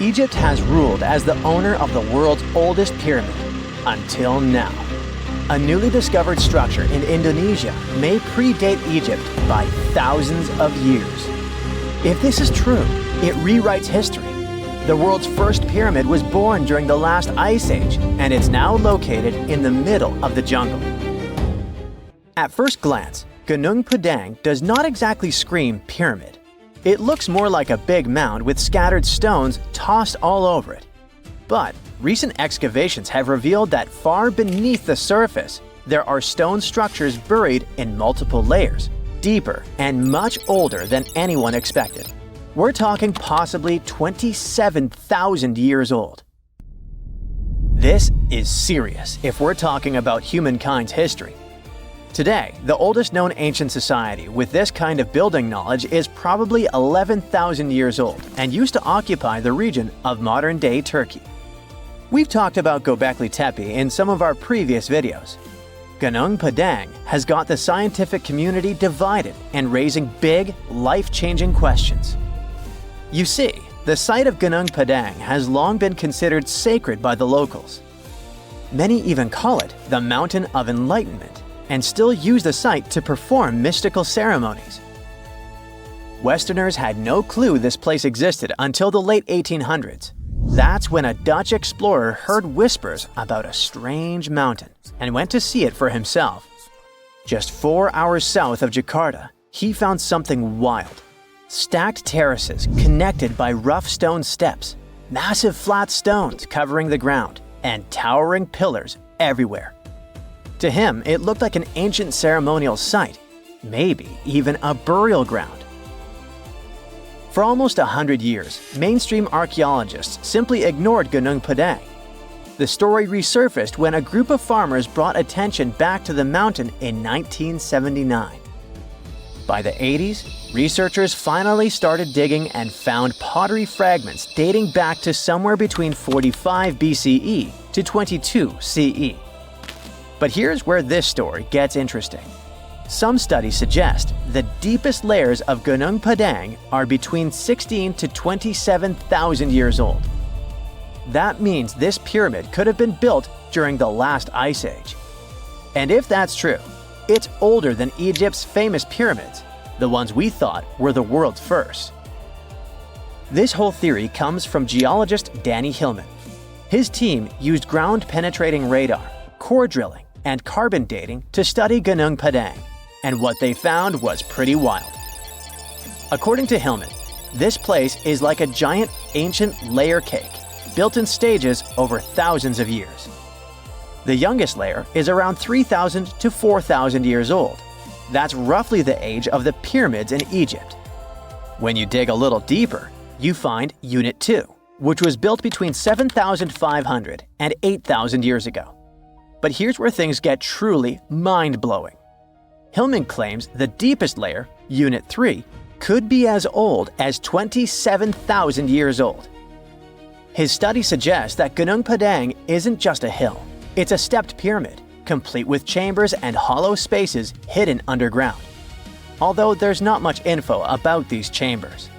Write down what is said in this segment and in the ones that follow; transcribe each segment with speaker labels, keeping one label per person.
Speaker 1: Egypt has ruled as the owner of the world's oldest pyramid, until now. A newly discovered structure in Indonesia may predate Egypt by thousands of years. If this is true, it rewrites history. The world's first pyramid was born during the last ice age, and it's now located in the middle of the jungle. At first glance, Gunung Padang does not exactly scream pyramid. It looks more like a big mound with scattered stones tossed all over it. But recent excavations have revealed that far beneath the surface, there are stone structures buried in multiple layers, deeper and much older than anyone expected. We're talking possibly 27,000 years old. This is serious if we're talking about humankind's history. Today, the oldest known ancient society with this kind of building knowledge is probably 11,000 years old and used to occupy the region of modern-day Turkey. We've talked about Göbekli Tepe in some of our previous videos. Gunung Padang has got the scientific community divided and raising big, life-changing questions. You see, the site of Gunung Padang has long been considered sacred by the locals. Many even call it the Mountain of Enlightenment, and still use the site to perform mystical ceremonies. Westerners had no clue this place existed until the late 1800s. That's when a Dutch explorer heard whispers about a strange mountain and went to see it for himself. Just 4 hours south of Jakarta, he found something wild. Stacked terraces connected by rough stone steps, massive flat stones covering the ground, and towering pillars everywhere. To him, it looked like an ancient ceremonial site, maybe even a burial ground. For almost 100 years, mainstream archaeologists simply ignored Gunung Padang. The story resurfaced when a group of farmers brought attention back to the mountain in 1979. By the 80s, researchers finally started digging and found pottery fragments dating back to somewhere between 45 BCE to 22 CE. But here's where this story gets interesting. Some studies suggest the deepest layers of Gunung Padang are between 16 to 27,000 years old. That means this pyramid could have been built during the last ice age. And if that's true, it's older than Egypt's famous pyramids, the ones we thought were the world's first. This whole theory comes from geologist Danny Hillman. His team used ground-penetrating radar, core drilling, and carbon dating to study Gunung Padang, and what they found was pretty wild. According to Hillman, this place is like a giant ancient layer cake, built in stages over thousands of years. The youngest layer is around 3,000 to 4,000 years old. That's roughly the age of the pyramids in Egypt. When you dig a little deeper, you find Unit 2, which was built between 7,500 and 8,000 years ago. But here's where things get truly mind-blowing. Hillman claims the deepest layer, Unit 3, could be as old as 27,000 years old. His study suggests that Gunung Padang isn't just a hill. It's a stepped pyramid, complete with chambers and hollow spaces hidden underground. Although there's not much info about these chambers.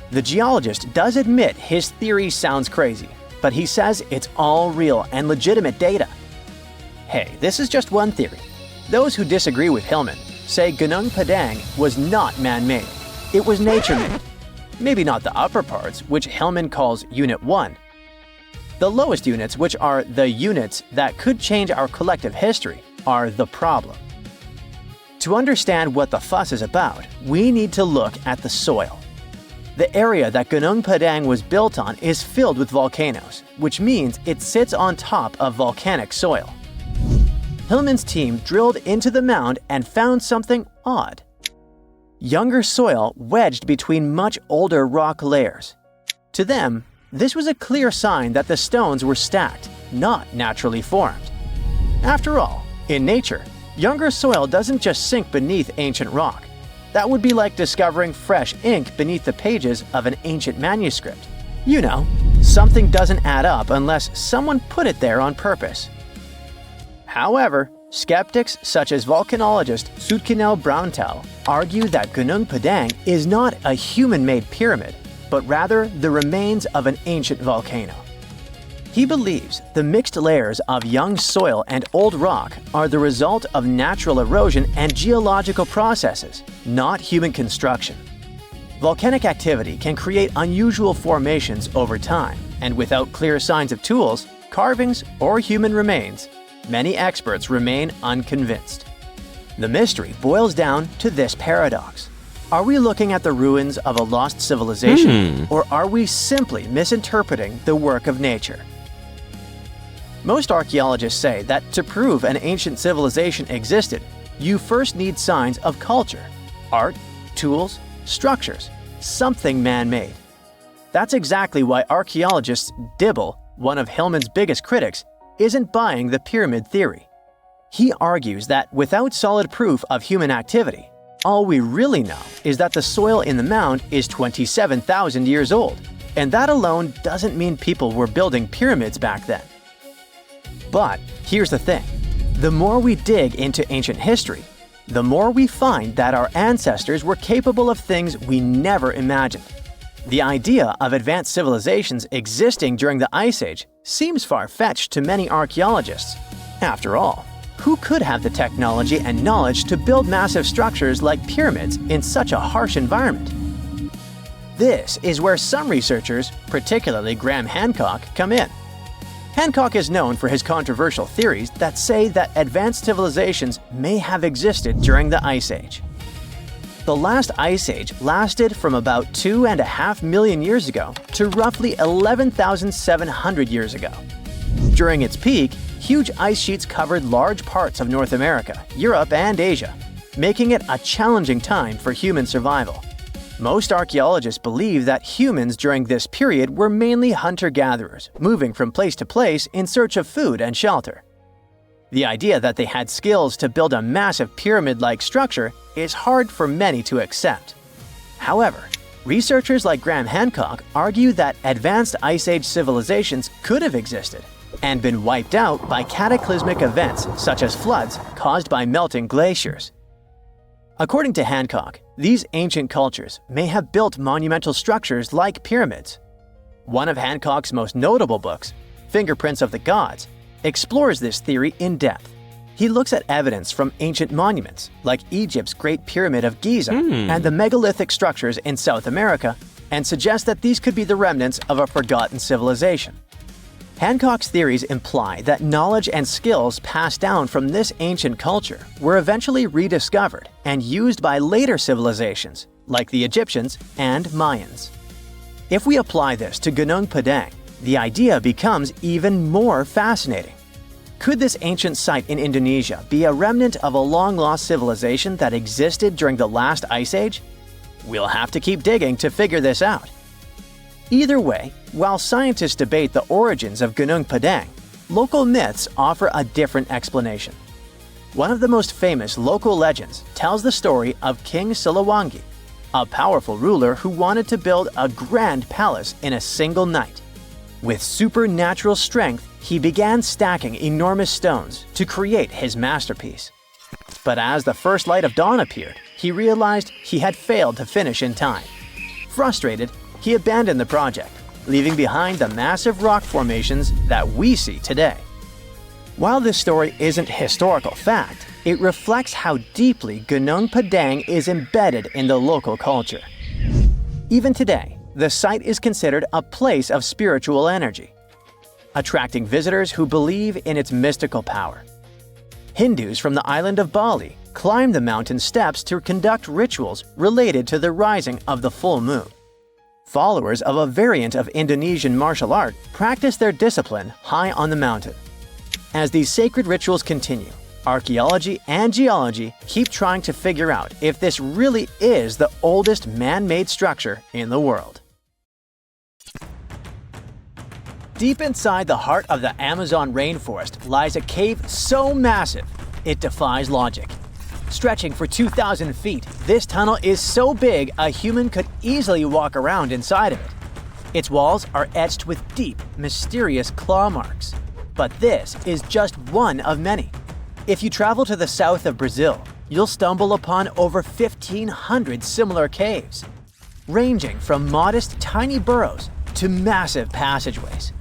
Speaker 1: The geologist does admit his theory sounds crazy, but he says it's all real and legitimate data. Hey, this is just one theory. Those who disagree with Hillman say Gunung Padang was not man-made. It was nature-made. Maybe not the upper parts, which Hillman calls Unit 1. The lowest units, which are the units that could change our collective history, are the problem. To understand what the fuss is about, we need to look at the soil. The area that Gunung Padang was built on is filled with volcanoes, which means it sits on top of volcanic soil. Hillman's team drilled into the mound and found something odd. Younger soil wedged between much older rock layers. To them, this was a clear sign that the stones were stacked, not naturally formed. After all, in nature, younger soil doesn't just sink beneath ancient rock. That would be like discovering fresh ink beneath the pages of an ancient manuscript. You know, something doesn't add up unless someone put it there on purpose. However, skeptics such as volcanologist Zoetkenel Braunthal argue that Gunung Padang is not a human-made pyramid, but rather the remains of an ancient volcano. He believes the mixed layers of young soil and old rock are the result of natural erosion and geological processes, not human construction. Volcanic activity can create unusual formations over time, and without clear signs of tools, carvings, or human remains, many experts remain unconvinced. The mystery boils down to this paradox. Are we looking at the ruins of a lost civilization, or are we simply misinterpreting the work of nature? Most archaeologists say that to prove an ancient civilization existed, you first need signs of culture, art, tools, structures, something man-made. That's exactly why archaeologist Dibble, one of Hillman's biggest critics, isn't buying the pyramid theory. He argues that without solid proof of human activity, all we really know is that the soil in the mound is 27,000 years old, and that alone doesn't mean people were building pyramids back then. But here's the thing. The more we dig into ancient history, the more we find that our ancestors were capable of things we never imagined. The idea of advanced civilizations existing during the Ice Age seems far-fetched to many archaeologists. After all, who could have the technology and knowledge to build massive structures like pyramids in such a harsh environment? This is where some researchers, particularly Graham Hancock, come in. Hancock is known for his controversial theories that say that advanced civilizations may have existed during the Ice Age. The last Ice Age lasted from about 2.5 million years ago to roughly 11,700 years ago. During its peak, huge ice sheets covered large parts of North America, Europe, and Asia, making it a challenging time for human survival. Most archaeologists believe that humans during this period were mainly hunter-gatherers, moving from place to place in search of food and shelter. The idea that they had skills to build a massive pyramid-like structure is hard for many to accept. However, researchers like Graham Hancock argue that advanced Ice Age civilizations could have existed and been wiped out by cataclysmic events such as floods caused by melting glaciers. According to Hancock, these ancient cultures may have built monumental structures like pyramids. One of Hancock's most notable books, Fingerprints of the Gods, explores this theory in depth. He looks at evidence from ancient monuments like Egypt's Great Pyramid of Giza and the megalithic structures in South America and suggests that these could be the remnants of a forgotten civilization. Hancock's theories imply that knowledge and skills passed down from this ancient culture were eventually rediscovered and used by later civilizations, like the Egyptians and Mayans. If we apply this to Gunung Padang, the idea becomes even more fascinating. Could this ancient site in Indonesia be a remnant of a long-lost civilization that existed during the last Ice Age? We'll have to keep digging to figure this out. Either way, while scientists debate the origins of Gunung Padang, local myths offer a different explanation. One of the most famous local legends tells the story of King Siliwangi, a powerful ruler who wanted to build a grand palace in a single night. With supernatural strength, he began stacking enormous stones to create his masterpiece. But as the first light of dawn appeared, he realized he had failed to finish in time. Frustrated, he abandoned the project, leaving behind the massive rock formations that we see today. While this story isn't historical fact, it reflects how deeply Gunung Padang is embedded in the local culture. Even today, the site is considered a place of spiritual energy, attracting visitors who believe in its mystical power. Hindus from the island of Bali climb the mountain steps to conduct rituals related to the rising of the full moon. Followers of a variant of Indonesian martial art practice their discipline high on the mountain. As these sacred rituals continue, archaeology and geology keep trying to figure out if this really is the oldest man-made structure in the world. Deep inside the heart of the Amazon rainforest lies a cave so massive, it defies logic. Stretching for 2,000 feet, this tunnel is so big a human could easily walk around inside of it. Its walls are etched with deep, mysterious claw marks. But this is just one of many. If you travel to the south of Brazil, you'll stumble upon over 1,500 similar caves. ranging from modest tiny burrows to massive passageways.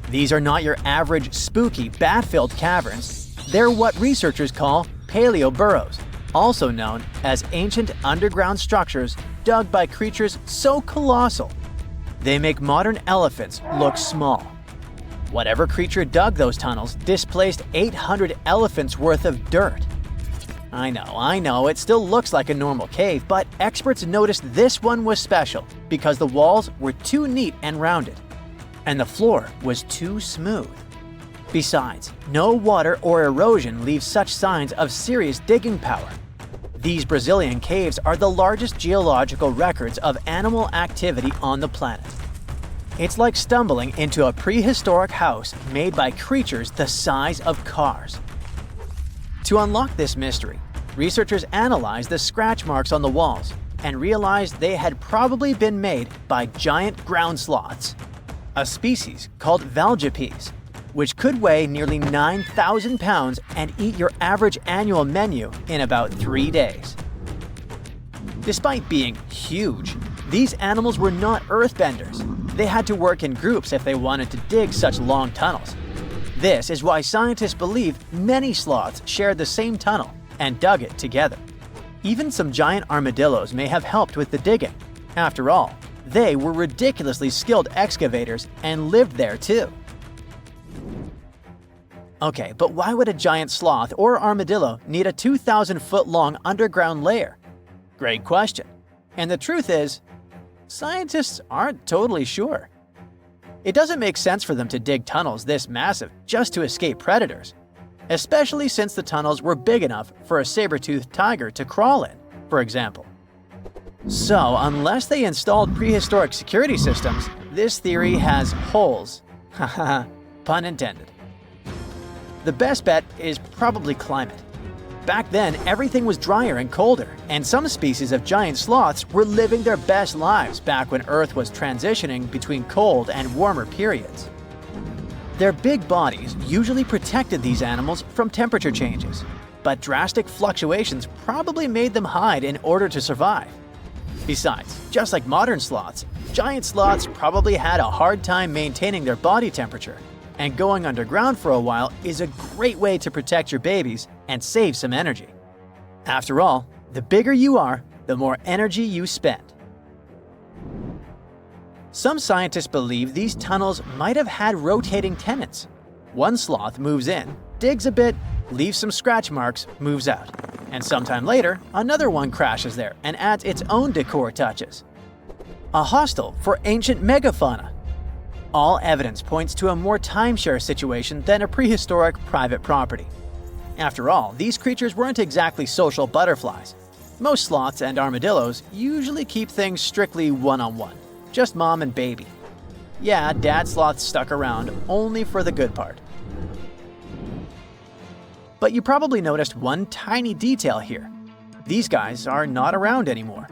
Speaker 1: These are not your average spooky, bat-filled caverns. They're what researchers call paleo burrows, also known as ancient underground structures dug by creatures so colossal they make modern elephants look small. Whatever creature dug those tunnels displaced 800 elephants worth of dirt. I know, it still looks like a normal cave, but experts noticed this one was special because the walls were too neat and rounded, and the floor was too smooth. Besides, no water or erosion leaves such signs of serious digging power. These Brazilian caves are the largest geological records of animal activity on the planet. It's like stumbling into a prehistoric house made by creatures the size of cars. To unlock this mystery, researchers analyzed the scratch marks on the walls and realized they had probably been made by giant ground sloths, a species called valgipes, which could weigh nearly 9,000 pounds and eat your average annual menu in about 3 days. Despite being huge, these animals were not earthbenders. They had to work in groups if they wanted to dig such long tunnels. This is why scientists believe many sloths shared the same tunnel and dug it together. Even some giant armadillos may have helped with the digging. After all, they were ridiculously skilled excavators and lived there too. Okay, but why would a giant sloth or armadillo need a 2,000-foot-long underground lair? Great question. And the truth is, scientists aren't totally sure. It doesn't make sense for them to dig tunnels this massive just to escape predators, especially since the tunnels were big enough for a saber-toothed tiger to crawl in, for example. So, unless they installed prehistoric security systems, this theory has holes. Haha, pun intended. The best bet is probably climate. Back then, everything was drier and colder, and some species of giant sloths were living their best lives back when Earth was transitioning between cold and warmer periods. Their big bodies usually protected these animals from temperature changes, but drastic fluctuations probably made them hide in order to survive. Besides, just like modern sloths, giant sloths probably had a hard time maintaining their body temperature, and going underground for a while is a great way to protect your babies and save some energy. After all, the bigger you are, the more energy you spend. Some scientists believe these tunnels might have had rotating tenants. One sloth moves in, digs a bit, leaves some scratch marks, moves out. And sometime later, another one crashes there and adds its own decor touches. A hostel for ancient megafauna. All evidence points to a more timeshare situation than a prehistoric private property. After all, these creatures weren't exactly social butterflies. Most sloths and armadillos usually keep things strictly one-on-one, just mom and baby. Yeah, dad sloth stuck around only for the good part. But you probably noticed one tiny detail here. These guys are not around anymore.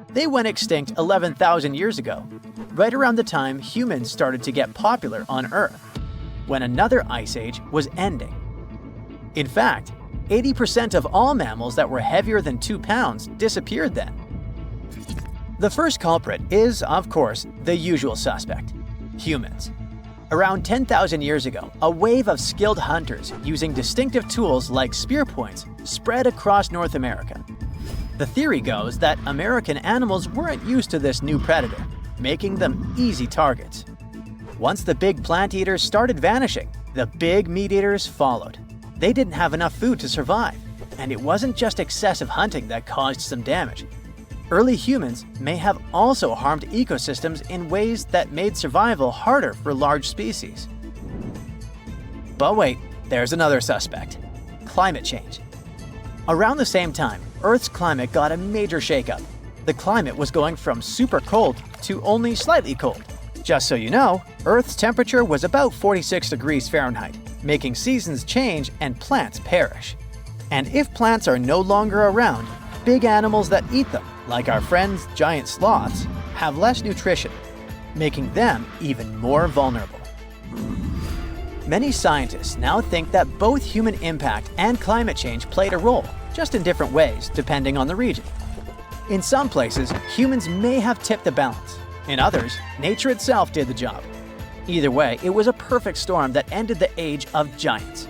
Speaker 1: They went extinct 11,000 years ago, right around the time humans started to get popular on Earth, when another ice age was ending. In fact, 80% of all mammals that were heavier than 2 pounds disappeared then. The first culprit is, of course, the usual suspect: humans. Around 10,000 years ago, a wave of skilled hunters using distinctive tools like spear points spread across North America. The theory goes that American animals weren't used to this new predator, making them easy targets. Once the big plant eaters started vanishing, the big meat eaters followed. They didn't have enough food to survive, and it wasn't just excessive hunting that caused some damage. Early humans may have also harmed ecosystems in ways that made survival harder for large species. But wait, there's another suspect: climate change. Around the same time, Earth's climate got a major shakeup. The climate was going from super cold to only slightly cold. Just so you know, Earth's temperature was about 46 degrees Fahrenheit, making seasons change and plants perish. And if plants are no longer around, big animals that eat them, like our friends giant sloths, have less nutrition, making them even more vulnerable. Many scientists now think that both human impact and climate change played a role, just in different ways depending on the region. In some places, humans may have tipped the balance. In others, nature itself did the job. Either way, it was a perfect storm that ended the age of giants.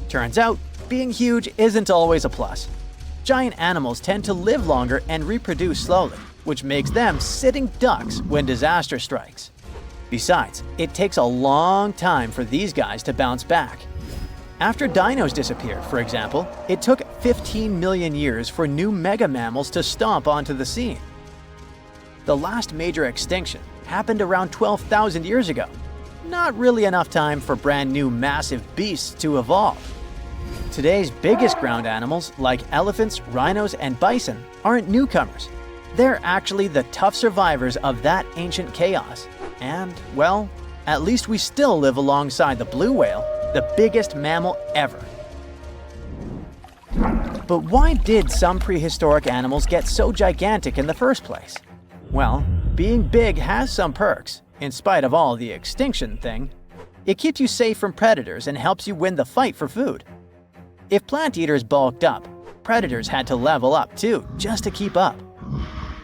Speaker 1: Turns out, being huge isn't always a plus. Giant animals tend to live longer and reproduce slowly, which makes them sitting ducks when disaster strikes. Besides, it takes a long time for these guys to bounce back. After dinos disappeared, for example, it took 15 million years for new mega mammals to stomp onto the scene. The last major extinction happened around 12,000 years ago. Not really enough time for brand new massive beasts to evolve. Today's biggest ground animals, like elephants, rhinos, and bison, aren't newcomers. They're actually the tough survivors of that ancient chaos. And, well, at least we still live alongside the blue whale, the biggest mammal ever. But why did some prehistoric animals get so gigantic in the first place? Well, being big has some perks, in spite of all the extinction thing. It keeps you safe from predators and helps you win the fight for food. If plant eaters bulked up, predators had to level up too, just to keep up.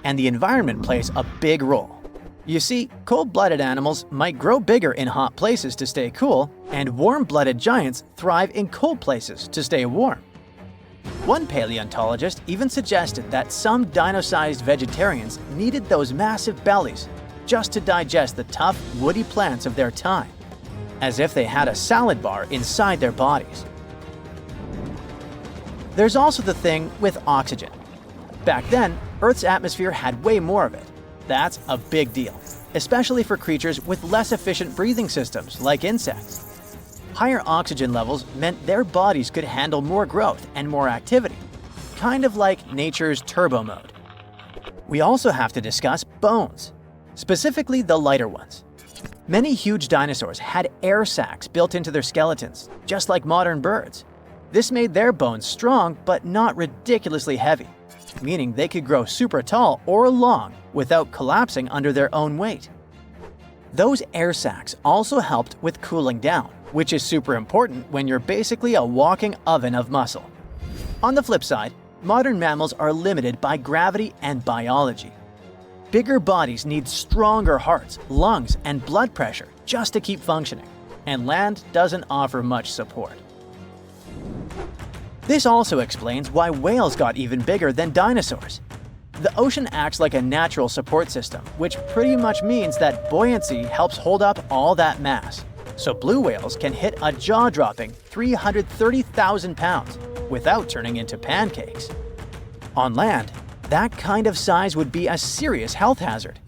Speaker 1: And the environment plays a big role. You see, cold-blooded animals might grow bigger in hot places to stay cool, and warm-blooded giants thrive in cold places to stay warm. One paleontologist even suggested that some dino-sized vegetarians needed those massive bellies just to digest the tough, woody plants of their time, as if they had a salad bar inside their bodies. There's also the thing with oxygen. Back then, Earth's atmosphere had way more of it. That's a big deal, especially for creatures with less efficient breathing systems like insects. Higher oxygen levels meant their bodies could handle more growth and more activity, kind of like nature's turbo mode. We also have to discuss bones, specifically the lighter ones. Many huge dinosaurs had air sacs built into their skeletons, just like modern birds. This made their bones strong but not ridiculously heavy, meaning they could grow super tall or long without collapsing under their own weight. Those air sacs also helped with cooling down, which is super important when you're basically a walking oven of muscle. On the flip side, modern mammals are limited by gravity and biology. Bigger bodies need stronger hearts, lungs, and blood pressure just to keep functioning, and land doesn't offer much support. This also explains why whales got even bigger than dinosaurs. The ocean acts like a natural support system, which pretty much means that buoyancy helps hold up all that mass. So blue whales can hit a jaw-dropping 330,000 pounds without turning into pancakes. On land, that kind of size would be a serious health hazard.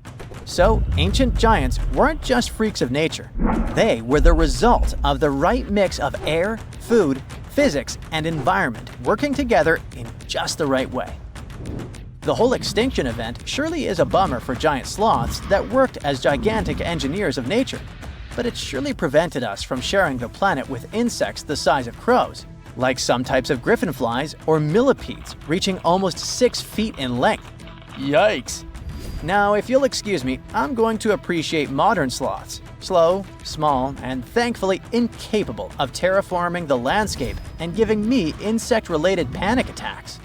Speaker 1: So ancient giants weren't just freaks of nature. They were the result of the right mix of air, food, physics, and environment working together in just the right way. The whole extinction event surely is a bummer for giant sloths that worked as gigantic engineers of nature, but it surely prevented us from sharing the planet with insects the size of crows, like some types of griffin flies or millipedes reaching almost 6 feet in length. Yikes! Now, if you'll excuse me, I'm going to appreciate modern sloths, slow, small, and thankfully incapable of terraforming the landscape and giving me insect-related panic attacks.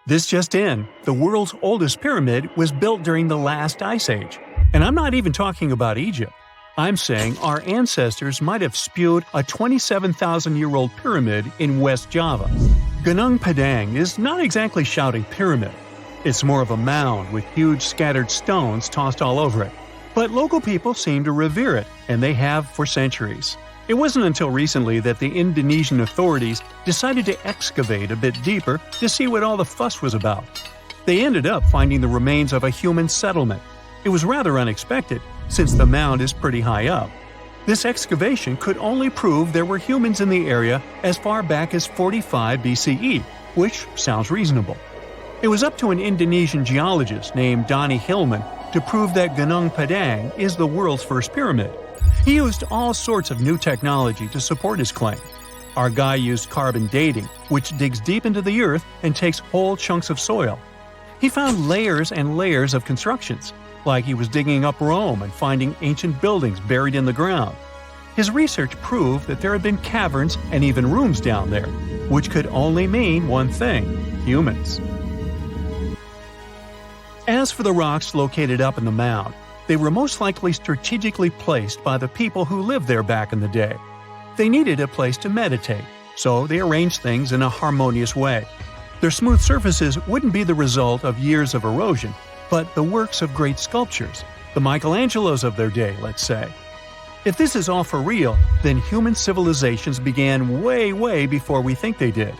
Speaker 2: This just in, the world's oldest pyramid was built during the last ice age. And I'm not even talking about Egypt. I'm saying our ancestors might have spewed a 27,000-year-old pyramid in West Java. Gunung Padang is not exactly shouting pyramid. It's more of a mound with huge scattered stones tossed all over it. But local people seem to revere it, and they have for centuries. It wasn't until recently that the Indonesian authorities decided to excavate a bit deeper to see what all the fuss was about. They ended up finding the remains of a human settlement. It was rather unexpected, since the mound is pretty high up. This excavation could only prove there were humans in the area as far back as 45 BCE, which sounds reasonable. It was up to an Indonesian geologist named Donnie Hillman to prove that Gunung Padang is the world's first pyramid. He used all sorts of new technology to support his claim. Our guy used carbon dating, which digs deep into the earth and takes whole chunks of soil. He found layers and layers of constructions, like he was digging up Rome and finding ancient buildings buried in the ground. His research proved that there had been caverns and even rooms down there, which could only mean one thing: humans. As for the rocks located up in the mound, they were most likely strategically placed by the people who lived there back in the day. They needed a place to meditate, so they arranged things in a harmonious way. Their smooth surfaces wouldn't be the result of years of erosion, but the works of great sculptures, the Michelangelos of their day, let's say. If this is all for real, then human civilizations began way before we think they did.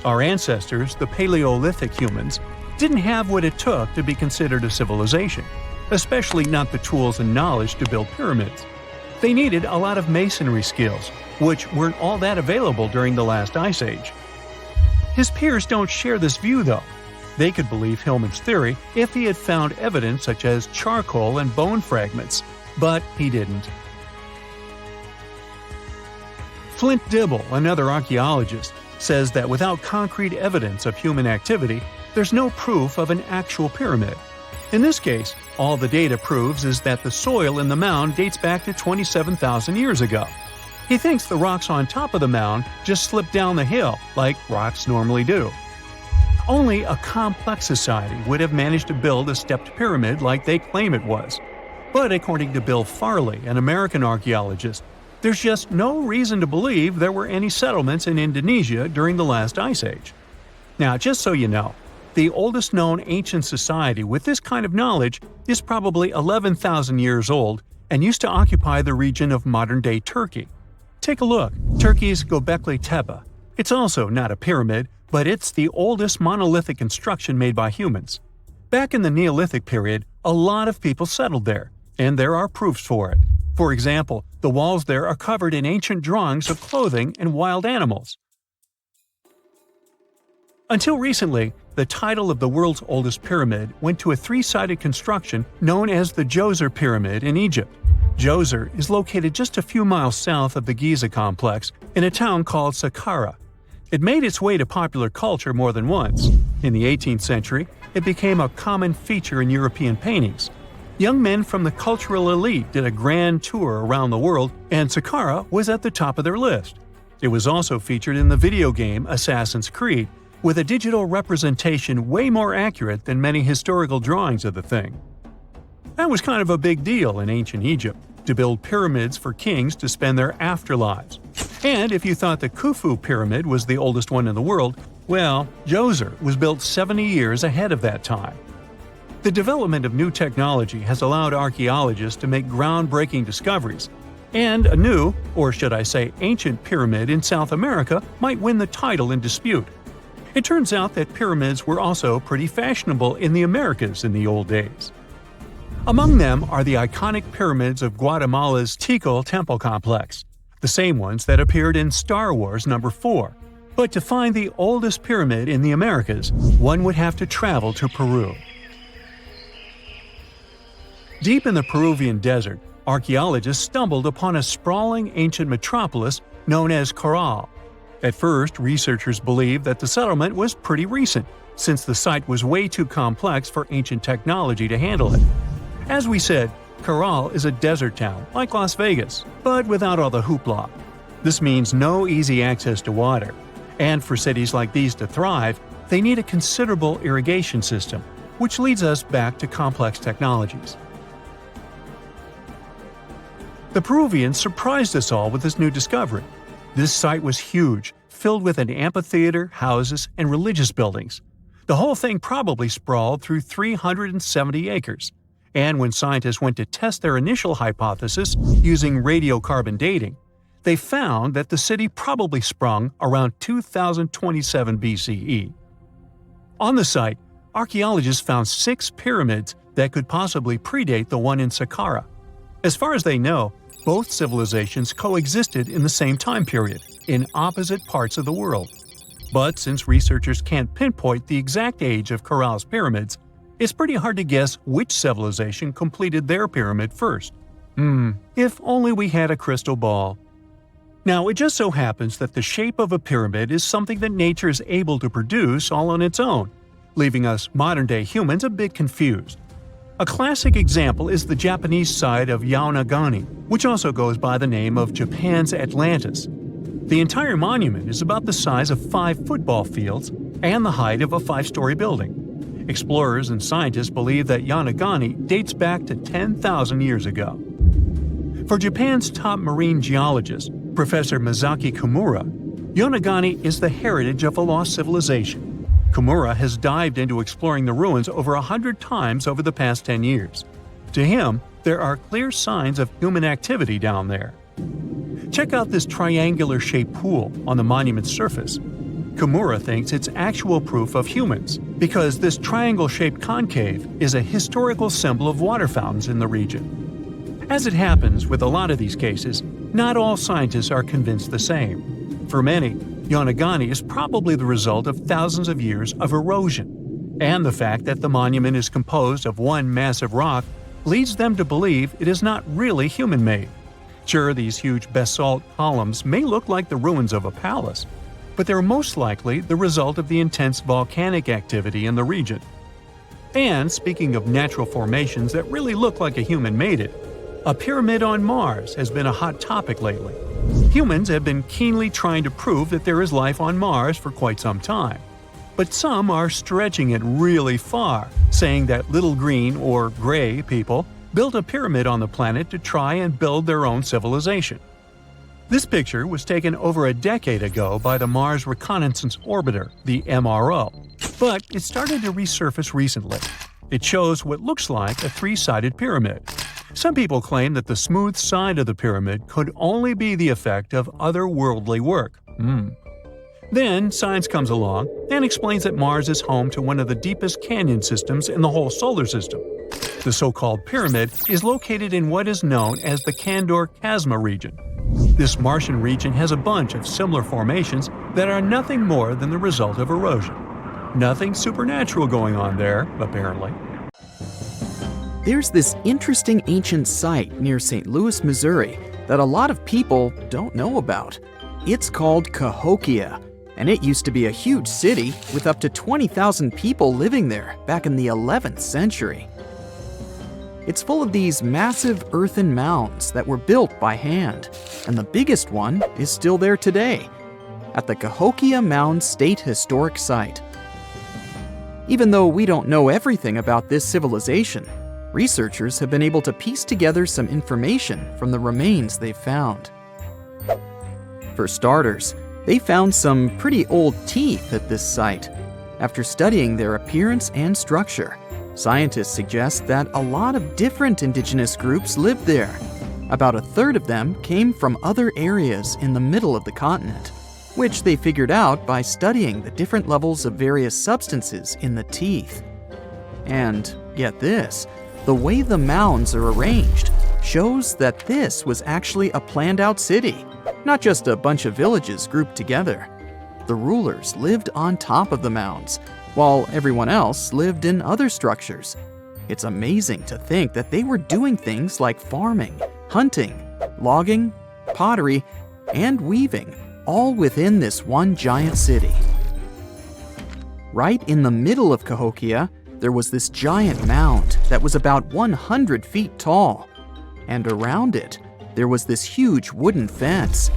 Speaker 2: Our ancestors, the Paleolithic humans, didn't have what it took to be considered a civilization, especially not the tools and knowledge to build pyramids. They needed a lot of masonry skills, which weren't all that available during the last ice age. His peers don't share this view, though. They could believe Hillman's theory if he had found evidence such as charcoal and bone fragments, but he didn't. Flint Dibble, another archaeologist, says that without concrete evidence of human activity, there's no proof of an actual pyramid. In this case, all the data proves is that the soil in the mound dates back to 27,000 years ago. He thinks the rocks on top of the mound just slipped down the hill, like rocks normally do. Only a complex society would have managed to build a stepped pyramid like they claim it was. But according to Bill Farley, an American archaeologist, there's just no reason to believe there were any settlements in Indonesia during the last ice age. Now, just so you know, the oldest known ancient society with this kind of knowledge is probably 11,000 years old and used to occupy the region of modern-day Turkey. Take a look, Turkey's Göbekli Tepe. It's also not a pyramid, but it's the oldest monolithic construction made by humans. Back in the Neolithic period, a lot of people settled there, and there are proofs for it. For example, the walls there are covered in ancient drawings of clothing and wild animals. Until recently, the title of the world's oldest pyramid went to a three-sided construction known as the Djoser Pyramid in Egypt. Djoser is located just a few miles south of the Giza complex in a town called Saqqara. It made its way to popular culture more than once. In the 18th century, it became a common feature in European paintings. Young men from the cultural elite did a grand tour around the world, and Saqqara was at the top of their list. It was also featured in the video game Assassin's Creed, with a digital representation way more accurate than many historical drawings of the thing. That was kind of a big deal in ancient Egypt, to build pyramids for kings to spend their afterlives. And if you thought the Khufu pyramid was the oldest one in the world, well, Djoser was built 70 years ahead of that time. The development of new technology has allowed archaeologists to make groundbreaking discoveries, and a new, or should I say ancient pyramid in South America might win the title in dispute. It turns out that pyramids were also pretty fashionable in the Americas in the old days. Among them are the iconic pyramids of Guatemala's Tikal Temple Complex, the same ones that appeared in Star Wars No. 4. But to find the oldest pyramid in the Americas, one would have to travel to Peru. Deep in the Peruvian desert, archaeologists stumbled upon a sprawling ancient metropolis known as Caral. At first, researchers believed that the settlement was pretty recent, since the site was way too complex for ancient technology to handle it. As we said, Caral is a desert town, like Las Vegas, but without all the hoopla. This means no easy access to water, and for cities like these to thrive, they need a considerable irrigation system, which leads us back to complex technologies. The Peruvians surprised us all with this new discovery. This site was huge, filled with an amphitheater, houses, and religious buildings. The whole thing probably sprawled through 370 acres. And when scientists went to test their initial hypothesis using radiocarbon dating, they found that the city probably sprung around 2027 BCE. On the site, archaeologists found 6 pyramids that could possibly predate the one in Saqqara. As far as they know, both civilizations coexisted in the same time period, in opposite parts of the world. But since researchers can't pinpoint the exact age of Caral's pyramids, it's pretty hard to guess which civilization completed their pyramid first. If only we had a crystal ball. Now, it just so happens that the shape of a pyramid is something that nature is able to produce all on its own, leaving us modern-day humans a bit confused. A classic example is the Japanese side of Yaonagani, which also goes by the name of Japan's Atlantis. The entire monument is about the size of 5 football fields and the height of a 5-story building. Explorers and scientists believe that Yonaguni dates back to 10,000 years ago. For Japan's top marine geologist, Professor Masaki Kimura, Yonaguni is the heritage of a lost civilization. Kimura has dived into exploring the ruins over 100 times over the past 10 years. To him, there are clear signs of human activity down there. Check out this triangular-shaped pool on the monument's surface. Kimura thinks it's actual proof of humans because this triangle-shaped concave is a historical symbol of water fountains in the region. As it happens with a lot of these cases, not all scientists are convinced the same. For many, Yonaguni is probably the result of thousands of years of erosion, and the fact that the monument is composed of one massive rock leads them to believe it is not really human-made. Sure, these huge basalt columns may look like the ruins of a palace, but they're most likely the result of the intense volcanic activity in the region. And speaking of natural formations that really look like a human made it, a pyramid on Mars has been a hot topic lately. Humans have been keenly trying to prove that there is life on Mars for quite some time. But some are stretching it really far, saying that little green or gray people built a pyramid on the planet to try and build their own civilization. This picture was taken over a decade ago by the Mars Reconnaissance Orbiter, the MRO, but it started to resurface recently. It shows what looks like a 3-sided pyramid. Some people claim that the smooth side of the pyramid could only be the effect of otherworldly work. Then science comes along and explains that Mars is home to one of the deepest canyon systems in the whole solar system. The so-called pyramid is located in what is known as the Kandor-Chasma region. This Martian region has a bunch of similar formations that are nothing more than the result of erosion. Nothing supernatural going on there, apparently.
Speaker 3: There's this interesting ancient site near St. Louis, Missouri, that a lot of people don't know about. It's called Cahokia, and it used to be a huge city with up to 20,000 people living there back in the 11th century. It's full of these massive earthen mounds that were built by hand, and the biggest one is still there today, at the Cahokia Mound State Historic Site. Even though we don't know everything about this civilization, researchers have been able to piece together some information from the remains they've found. For starters, they found some pretty old teeth at this site. After studying their appearance and structure, scientists suggest that a lot of different indigenous groups lived there. About a third of them came from other areas in the middle of the continent, which they figured out by studying the different levels of various substances in the teeth. And get this, the way the mounds are arranged shows that this was actually a planned-out city, not just a bunch of villages grouped together. The rulers lived on top of the mounds, while everyone else lived in other structures. It's amazing to think that they were doing things like farming, hunting, logging, pottery, and weaving, all within this one giant city. Right in the middle of Cahokia, there was this giant mound that was about 100 feet tall, and around it, there was this huge wooden fence.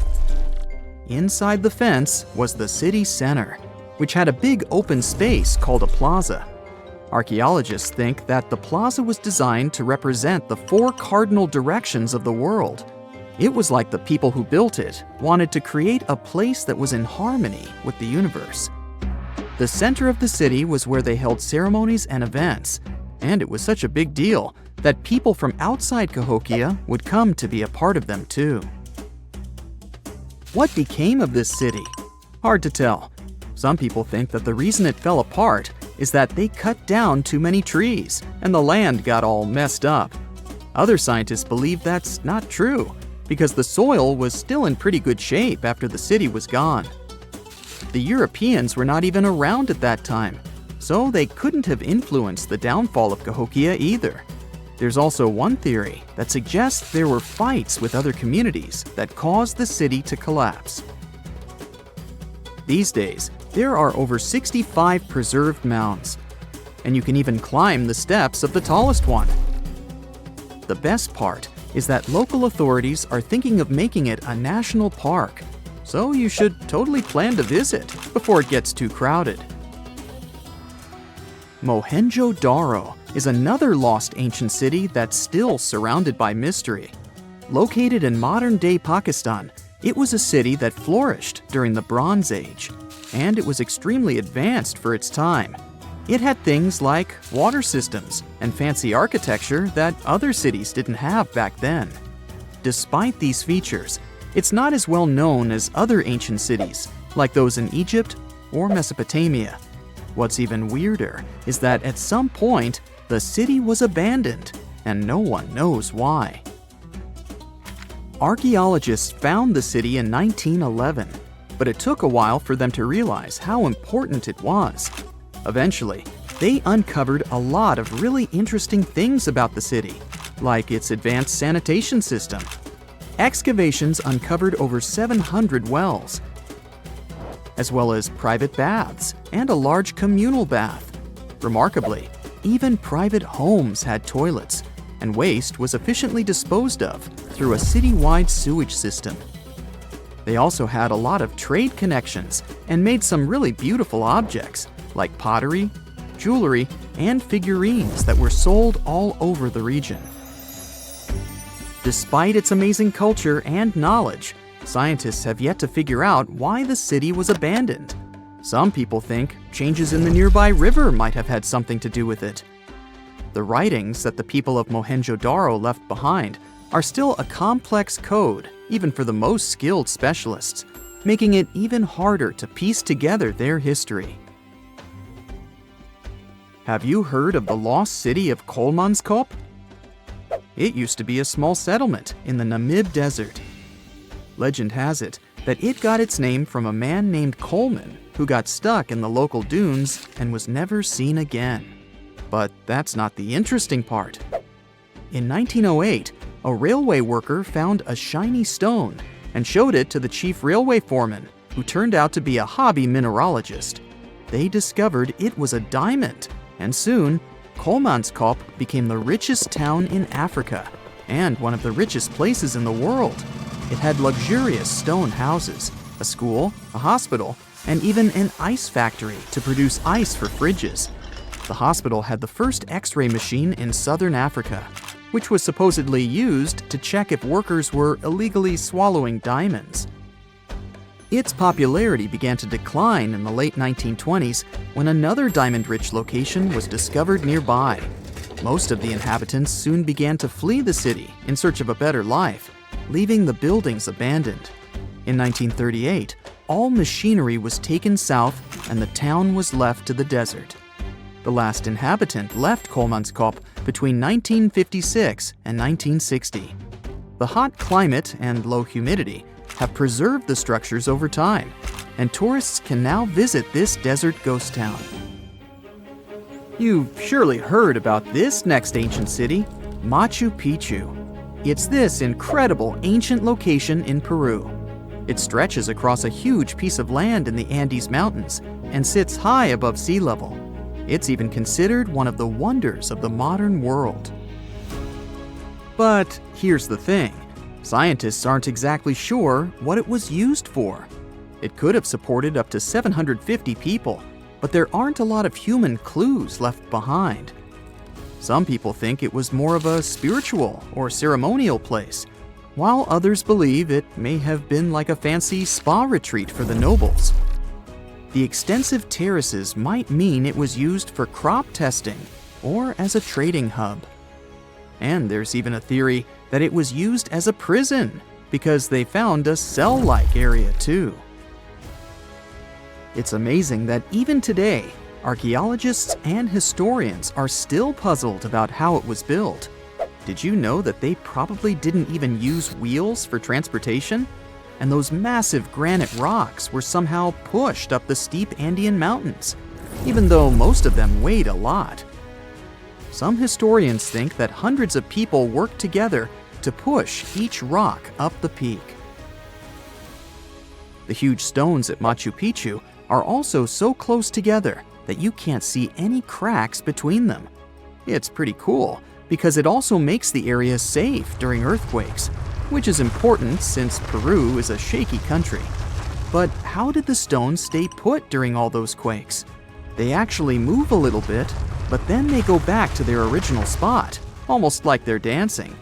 Speaker 3: Inside the fence was the city center, which had a big open space called a plaza. Archaeologists think that the plaza was designed to represent the 4 cardinal directions of the world. It was like the people who built it wanted to create a place that was in harmony with the universe. The center of the city was where they held ceremonies and events, and it was such a big deal that people from outside Cahokia would come to be a part of them too. What became of this city? Hard to tell. Some people think that the reason it fell apart is that they cut down too many trees and the land got all messed up. Other scientists believe that's not true, because the soil was still in pretty good shape after the city was gone. The Europeans were not even around at that time, so they couldn't have influenced the downfall of Cahokia either. There's also one theory that suggests there were fights with other communities that caused the city to collapse. These days, there are over 65 preserved mounds, and you can even climb the steps of the tallest one. The best part is that local authorities are thinking of making it a national park. so you should totally plan to visit before it gets too crowded. Mohenjo-Daro is another lost ancient city that's still surrounded by mystery. Located in modern-day Pakistan, it was a city that flourished during the Bronze Age, and it was extremely advanced for its time. It had things like water systems and fancy architecture that other cities didn't have back then. Despite these features, it's not as well known as other ancient cities, like those in Egypt or Mesopotamia. What's even weirder is that at some point, the city was abandoned, and no one knows why. Archaeologists found the city in 1911, but it took a while for them to realize how important it was. Eventually, they uncovered a lot of really interesting things about the city, like its advanced sanitation system. Excavations uncovered over 700 wells, as well as private baths and a large communal bath. Remarkably, even private homes had toilets, and waste was efficiently disposed of through a citywide sewage system. They also had a lot of trade connections and made some really beautiful objects, like pottery, jewelry, and figurines that were sold all over the region. Despite its amazing culture and knowledge, scientists have yet to figure out why the city was abandoned. Some people think changes in the nearby river might have had something to do with it. The writings that the people of Mohenjo-Daro left behind are still a complex code, even for the most skilled specialists, making it even harder to piece together their history. Have you heard of the lost city of Kolmanskop? It used to be a small settlement in the Namib Desert. Legend has it that it got its name from a man named Coleman who got stuck in the local dunes and was never seen again. But that's not the interesting part. In 1908, a railway worker found a shiny stone and showed it to the chief railway foreman, who turned out to be a hobby mineralogist. They discovered it was a diamond, and soon, Kolmanskop became the richest town in Africa and one of the richest places in the world. It had luxurious stone houses, a school, a hospital, and even an ice factory to produce ice for fridges. The hospital had the first X-ray machine in southern Africa, which was supposedly used to check if workers were illegally swallowing diamonds. Its popularity began to decline in the late 1920s when another diamond-rich location was discovered nearby. Most of the inhabitants soon began to flee the city in search of a better life, leaving the buildings abandoned. In 1938, all machinery was taken south and the town was left to the desert. The last inhabitant left Kolmanskop between 1956 and 1960. The hot climate and low humidity have preserved the structures over time, and tourists can now visit this desert ghost town. You've surely heard about this next ancient city, Machu Picchu. It's this incredible ancient location in Peru. It stretches across a huge piece of land in the Andes Mountains and sits high above sea level. It's even considered one of the wonders of the modern world. But here's the thing. Scientists aren't exactly sure what it was used for. It could have supported up to 750 people, but there aren't a lot of human clues left behind. Some people think it was more of a spiritual or ceremonial place, while others believe it may have been like a fancy spa retreat for the nobles. The extensive terraces might mean it was used for crop testing or as a trading hub. And there's even a theory that it was used as a prison because they found a cell-like area too. It's amazing that even today, archaeologists and historians are still puzzled about how it was built. Did you know that they probably didn't even use wheels for transportation? And those massive granite rocks were somehow pushed up the steep Andean mountains, even though most of them weighed a lot. Some historians think that hundreds of people worked together to push each rock up the peak. The huge stones at Machu Picchu are also so close together that you can't see any cracks between them. It's pretty cool because it also makes the area safe during earthquakes, which is important since Peru is a shaky country. But how did the stones stay put during all those quakes? They actually move a little bit, but then they go back to their original spot, almost like they're dancing.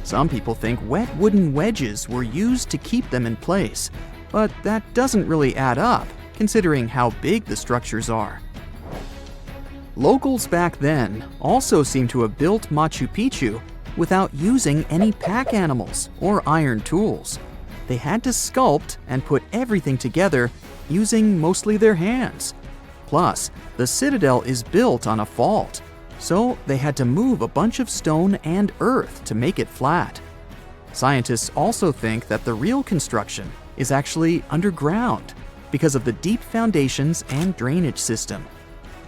Speaker 3: Some people think wet wooden wedges were used to keep them in place, but that doesn't really add up, considering how big the structures are. Locals back then also seem to have built Machu Picchu without using any pack animals or iron tools. They had to sculpt and put everything together using mostly their hands. Plus, the citadel is built on a fault, so they had to move a bunch of stone and earth to make it flat. Scientists also think that the real construction is actually underground because of the deep foundations and drainage system.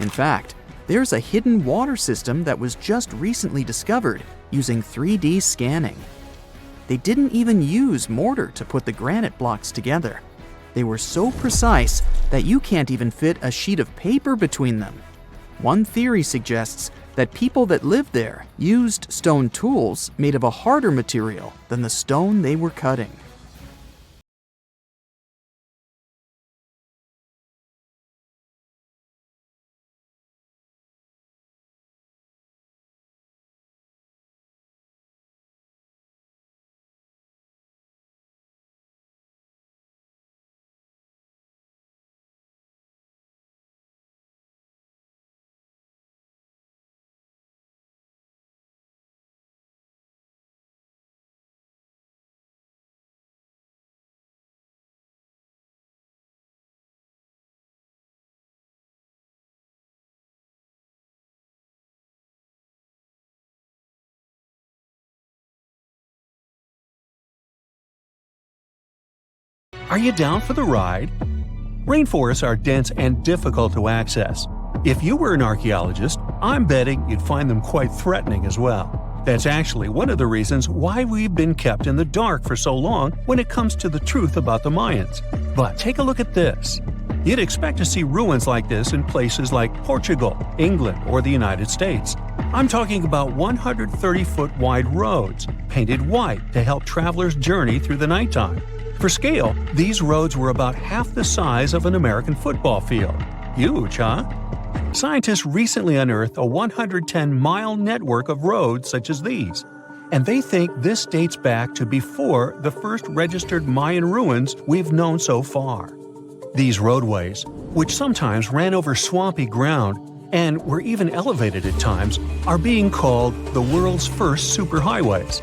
Speaker 3: In fact, there's a hidden water system that was just recently discovered using 3D scanning. They didn't even use mortar to put the granite blocks together. They were so precise that you can't even fit a sheet of paper between them. One theory suggests that people that lived there used stone tools made of a harder material than the stone they were cutting.
Speaker 2: Are you down for the ride? Rainforests are dense and difficult to access. If you were an archaeologist, I'm betting you'd find them quite threatening as well. That's actually one of the reasons why we've been kept in the dark for so long when it comes to the truth about the Mayans. But take a look at this. You'd expect to see ruins like this in places like Portugal, England, or the United States. I'm talking about 130-foot wide roads, painted white to help travelers journey through the nighttime. For scale, these roads were about half the size of an American football field. Huge, huh? Scientists recently unearthed a 110-mile network of roads such as these, and they think this dates back to before the first registered Mayan ruins we've known so far. These roadways, which sometimes ran over swampy ground and were even elevated at times, are being called the world's first superhighways.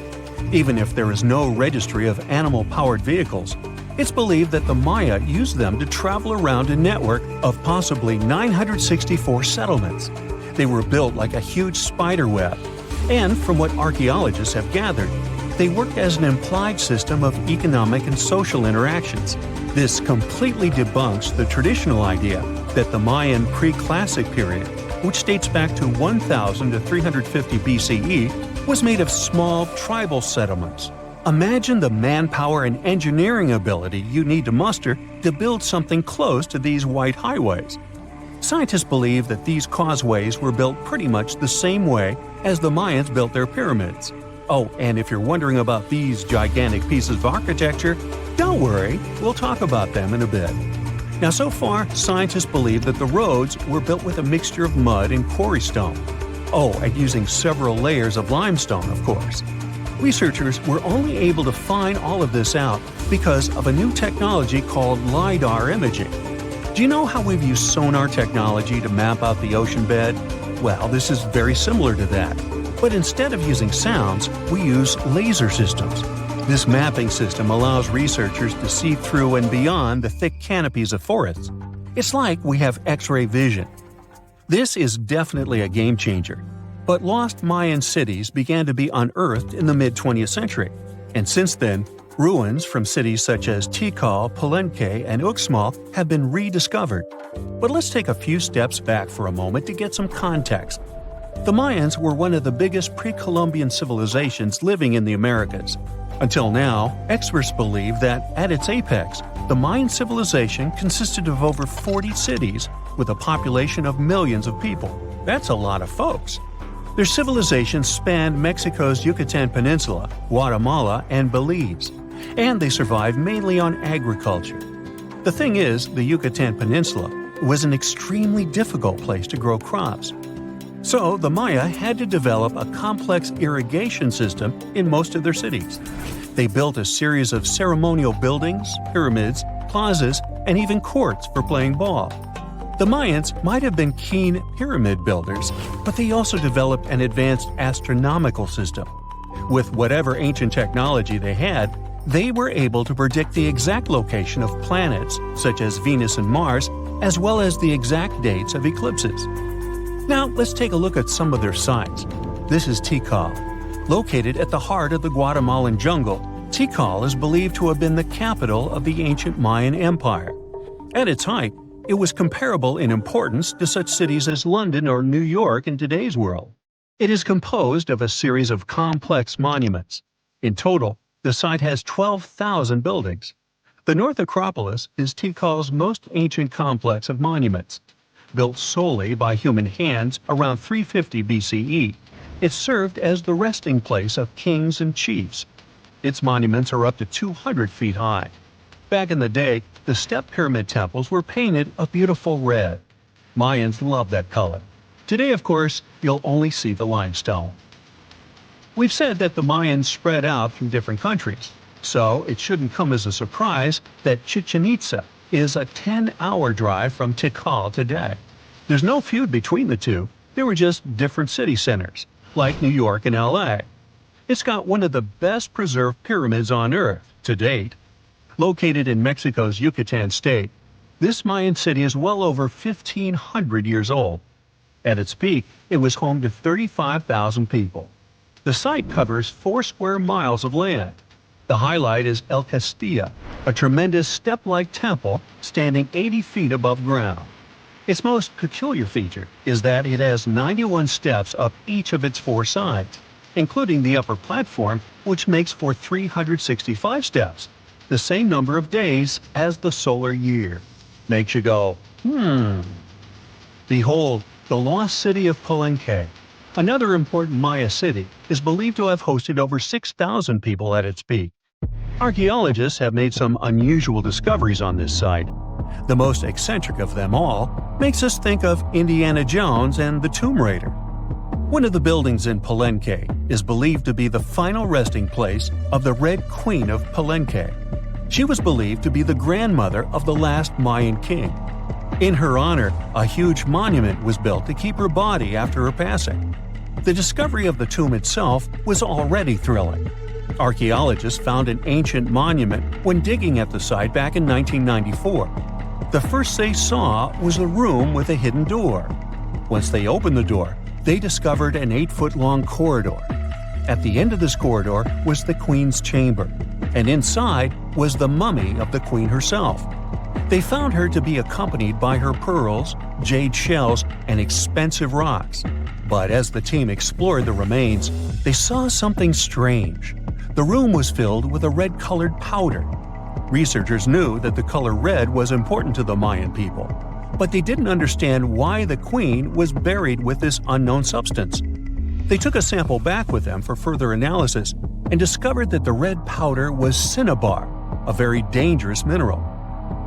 Speaker 2: Even if there is no registry of animal-powered vehicles, it's believed that the Maya used them to travel around a network of possibly 964 settlements. They were built like a huge spider web, and from what archaeologists have gathered, they worked as an implied system of economic and social interactions. This completely debunks the traditional idea that the Mayan pre-classic period, which dates back to 1000 to 350 BCE, was made of small tribal settlements. Imagine the manpower and engineering ability you need to muster to build something close to these white highways. Scientists believe that these causeways were built pretty much the same way as the Mayans built their pyramids. Oh, and if you're wondering about these gigantic pieces of architecture, don't worry, we'll talk about them in a bit. Now, so far, scientists believe that the roads were built with a mixture of mud and quarry stone. Oh, and using several layers of limestone, of course. Researchers were only able to find all of this out because of a new technology called LiDAR imaging. Do you know how we've used sonar technology to map out the ocean bed? Well, this is very similar to that. But instead of using sounds, we use laser systems. This mapping system allows researchers to see through and beyond the thick canopies of forests. It's like we have X-ray vision. This is definitely a game changer. But lost Mayan cities began to be unearthed in the mid-20th century. And since then, ruins from cities such as Tikal, Palenque, and Uxmal have been rediscovered. But let's take a few steps back for a moment to get some context. The Mayans were one of the biggest pre-Columbian civilizations living in the Americas. Until now, experts believe that, at its apex, the Mayan civilization consisted of over 40 cities with a population of millions of people. That's a lot of folks. Their civilization spanned Mexico's Yucatan Peninsula, Guatemala, and Belize. and they survived mainly on agriculture. The thing is, the Yucatan Peninsula was an extremely difficult place to grow crops. So the Maya had to develop a complex irrigation system in most of their cities. They built a series of ceremonial buildings, pyramids, plazas, and even courts for playing ball. The Mayans might have been keen pyramid builders, but they also developed an advanced astronomical system. With whatever ancient technology they had, they were able to predict the exact location of planets, such as Venus and Mars, as well as the exact dates of eclipses. Now, let's take a look at some of their sites. This is Tikal. Located at the heart of the Guatemalan jungle, Tikal is believed to have been the capital of the ancient Mayan Empire. At its height, it was comparable in importance to such cities as London or New York in today's world. It is composed of a series of complex monuments. In total, the site has 12,000 buildings. The North Acropolis is Tikal's most ancient complex of monuments. Built solely by human hands around 350 BCE, it served as the resting place of kings and chiefs. Its monuments are up to 200 feet high. Back in the day, the step pyramid temples were painted a beautiful red. Mayans loved that color. Today, of course, you'll only see the limestone. We've said that the Mayans spread out through different countries, so it shouldn't come as a surprise that Chichen Itza is a 10-hour drive from Tikal today. There's no feud between the two, they were just different city centers, like New York and LA. It's got one of the best preserved pyramids on Earth to date. Located in Mexico's Yucatan state, this Mayan city is well over 1,500 years old. At its peak, it was home to 35,000 people. The site covers 4 square miles of land. The highlight is El Castilla, a tremendous step-like temple standing 80 feet above ground. Its most peculiar feature is that it has 91 steps up each of its 4 sides, including the upper platform, which makes for 365 steps, the same number of days as the solar year. Makes you go, Behold, the lost city of Palenque. Another important Maya city is believed to have hosted over 6,000 people at its peak. Archaeologists have made some unusual discoveries on this site. The most eccentric of them all makes us think of Indiana Jones and the Tomb Raider. One of the buildings in Palenque is believed to be the final resting place of the Red Queen of Palenque. She was believed to be the grandmother of the last Mayan king. In her honor, a huge monument was built to keep her body after her passing. The discovery of the tomb itself was already thrilling. Archaeologists found an ancient monument when digging at the site back in 1994. The first they saw was a room with a hidden door. Once they opened the door, they discovered an 8-foot-long corridor. At the end of this corridor was the queen's chamber, and inside was the mummy of the queen herself. They found her to be accompanied by her pearls, jade shells, and expensive rocks. But as the team explored the remains, they saw something strange. The room was filled with a red-colored powder. Researchers knew that the color red was important to the Mayan people, but they didn't understand why the queen was buried with this unknown substance. They took a sample back with them for further analysis and discovered that the red powder was cinnabar, a very dangerous mineral.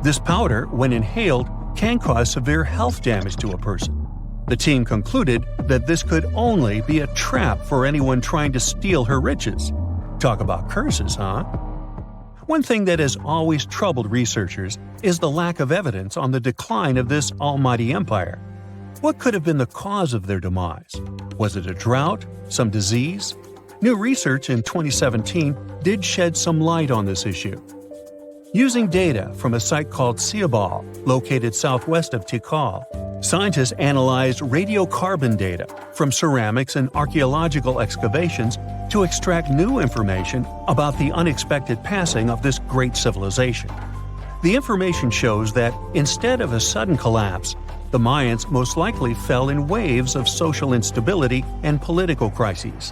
Speaker 2: This powder, when inhaled, can cause severe health damage to a person. The team concluded that this could only be a trap for anyone trying to steal her riches. Talk about curses, huh? One thing that has always troubled researchers is the lack of evidence on the decline of this almighty empire. What could have been the cause of their demise? Was it a drought? Some disease? New research in 2017 did shed some light on this issue. Using data from a site called Ciabal, located southwest of Tikal, scientists analyzed radiocarbon data from ceramics and archaeological excavations to extract new information about the unexpected passing of this great civilization. The information shows that instead of a sudden collapse, the Mayans most likely fell in waves of social instability and political crises.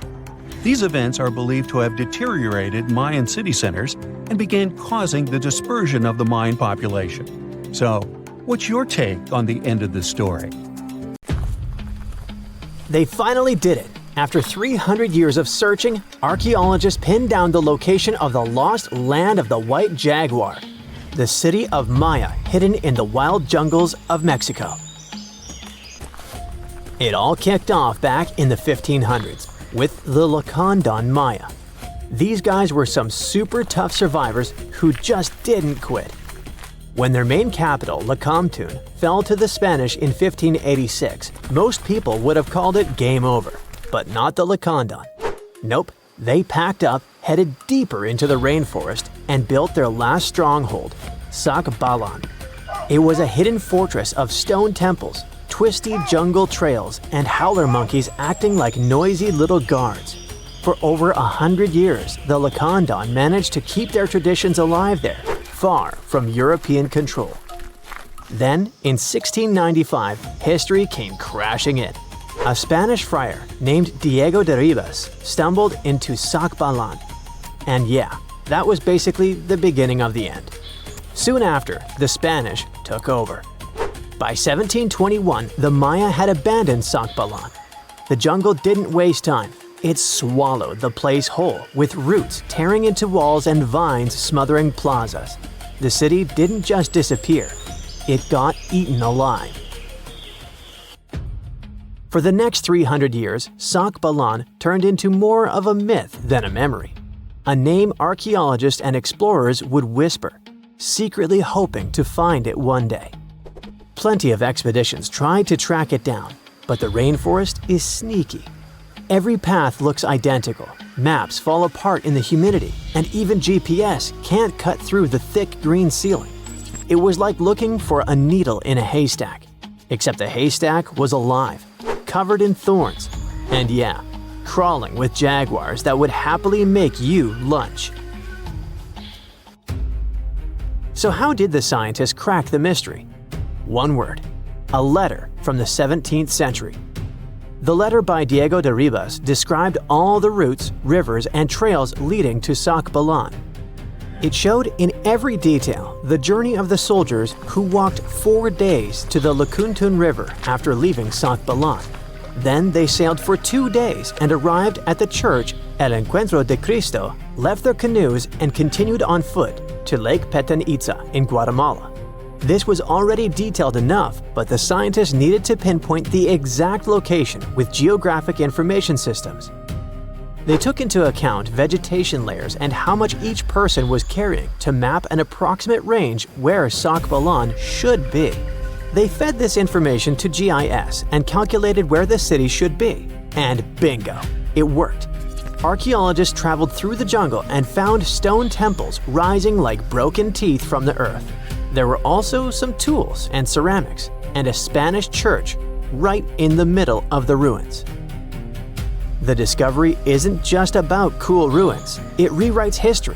Speaker 2: These events are believed to have deteriorated Mayan city centers and began causing the dispersion of the Mayan population. So, what's your take on the end of this story?
Speaker 1: They finally did it. After 300 years of searching, archaeologists pinned down the location of the lost land of the White Jaguar, the city of Maya hidden in the wild jungles of Mexico. It all kicked off back in the 1500s with the Lacandon Maya. These guys were some super tough survivors who just didn't quit. When their main capital, Lacamtun, fell to the Spanish in 1586, most people would have called it game over. But not the Lacandon. Nope, they packed up, headed deeper into the rainforest, and built their last stronghold, Sakbalan. It was a hidden fortress of stone temples, twisty jungle trails, and howler monkeys acting like noisy little guards. For over 100 years, the Lacandon managed to keep their traditions alive there, far from European control. Then, in 1695, history came crashing in. A Spanish friar named Diego de Ribas stumbled into Sakbalan. And yeah, that was basically the beginning of the end. Soon after, the Spanish took over. By 1721, the Maya had abandoned Sakbalan. The jungle didn't waste time. It swallowed the place whole, with roots tearing into walls and vines smothering plazas. The city didn't just disappear, it got eaten alive. For the next 300 years, Sakbalan turned into more of a myth than a memory. A name archaeologists and explorers would whisper, secretly hoping to find it one day. Plenty of expeditions tried to track it down, but the rainforest is sneaky. Every path looks identical, maps fall apart in the humidity, and even GPS can't cut through the thick green ceiling. It was like looking for a needle in a haystack, except the haystack was alive, covered in thorns, and yeah, crawling with jaguars that would happily make you lunch. So how did the scientists crack the mystery? One word: a letter from the 17th century. The letter by Diego de Ribas described all the routes, rivers, and trails leading to Sakbalan. It showed in every detail the journey of the soldiers who walked 4 days to the Lacandon River after leaving Sakbalan. Then they sailed for 2 days and arrived at the church El Encuentro de Cristo, left their canoes, and continued on foot to Lake Petén Itzá in Guatemala. This was already detailed enough, but the scientists needed to pinpoint the exact location with geographic information systems. They took into account vegetation layers and how much each person was carrying to map an approximate range where Sakbalan should be. They fed this information to GIS and calculated where the city should be. And bingo, it worked. Archaeologists traveled through the jungle and found stone temples rising like broken teeth from the earth. There were also some tools and ceramics, and a Spanish church right in the middle of the ruins. The discovery isn't just about cool ruins, it rewrites history.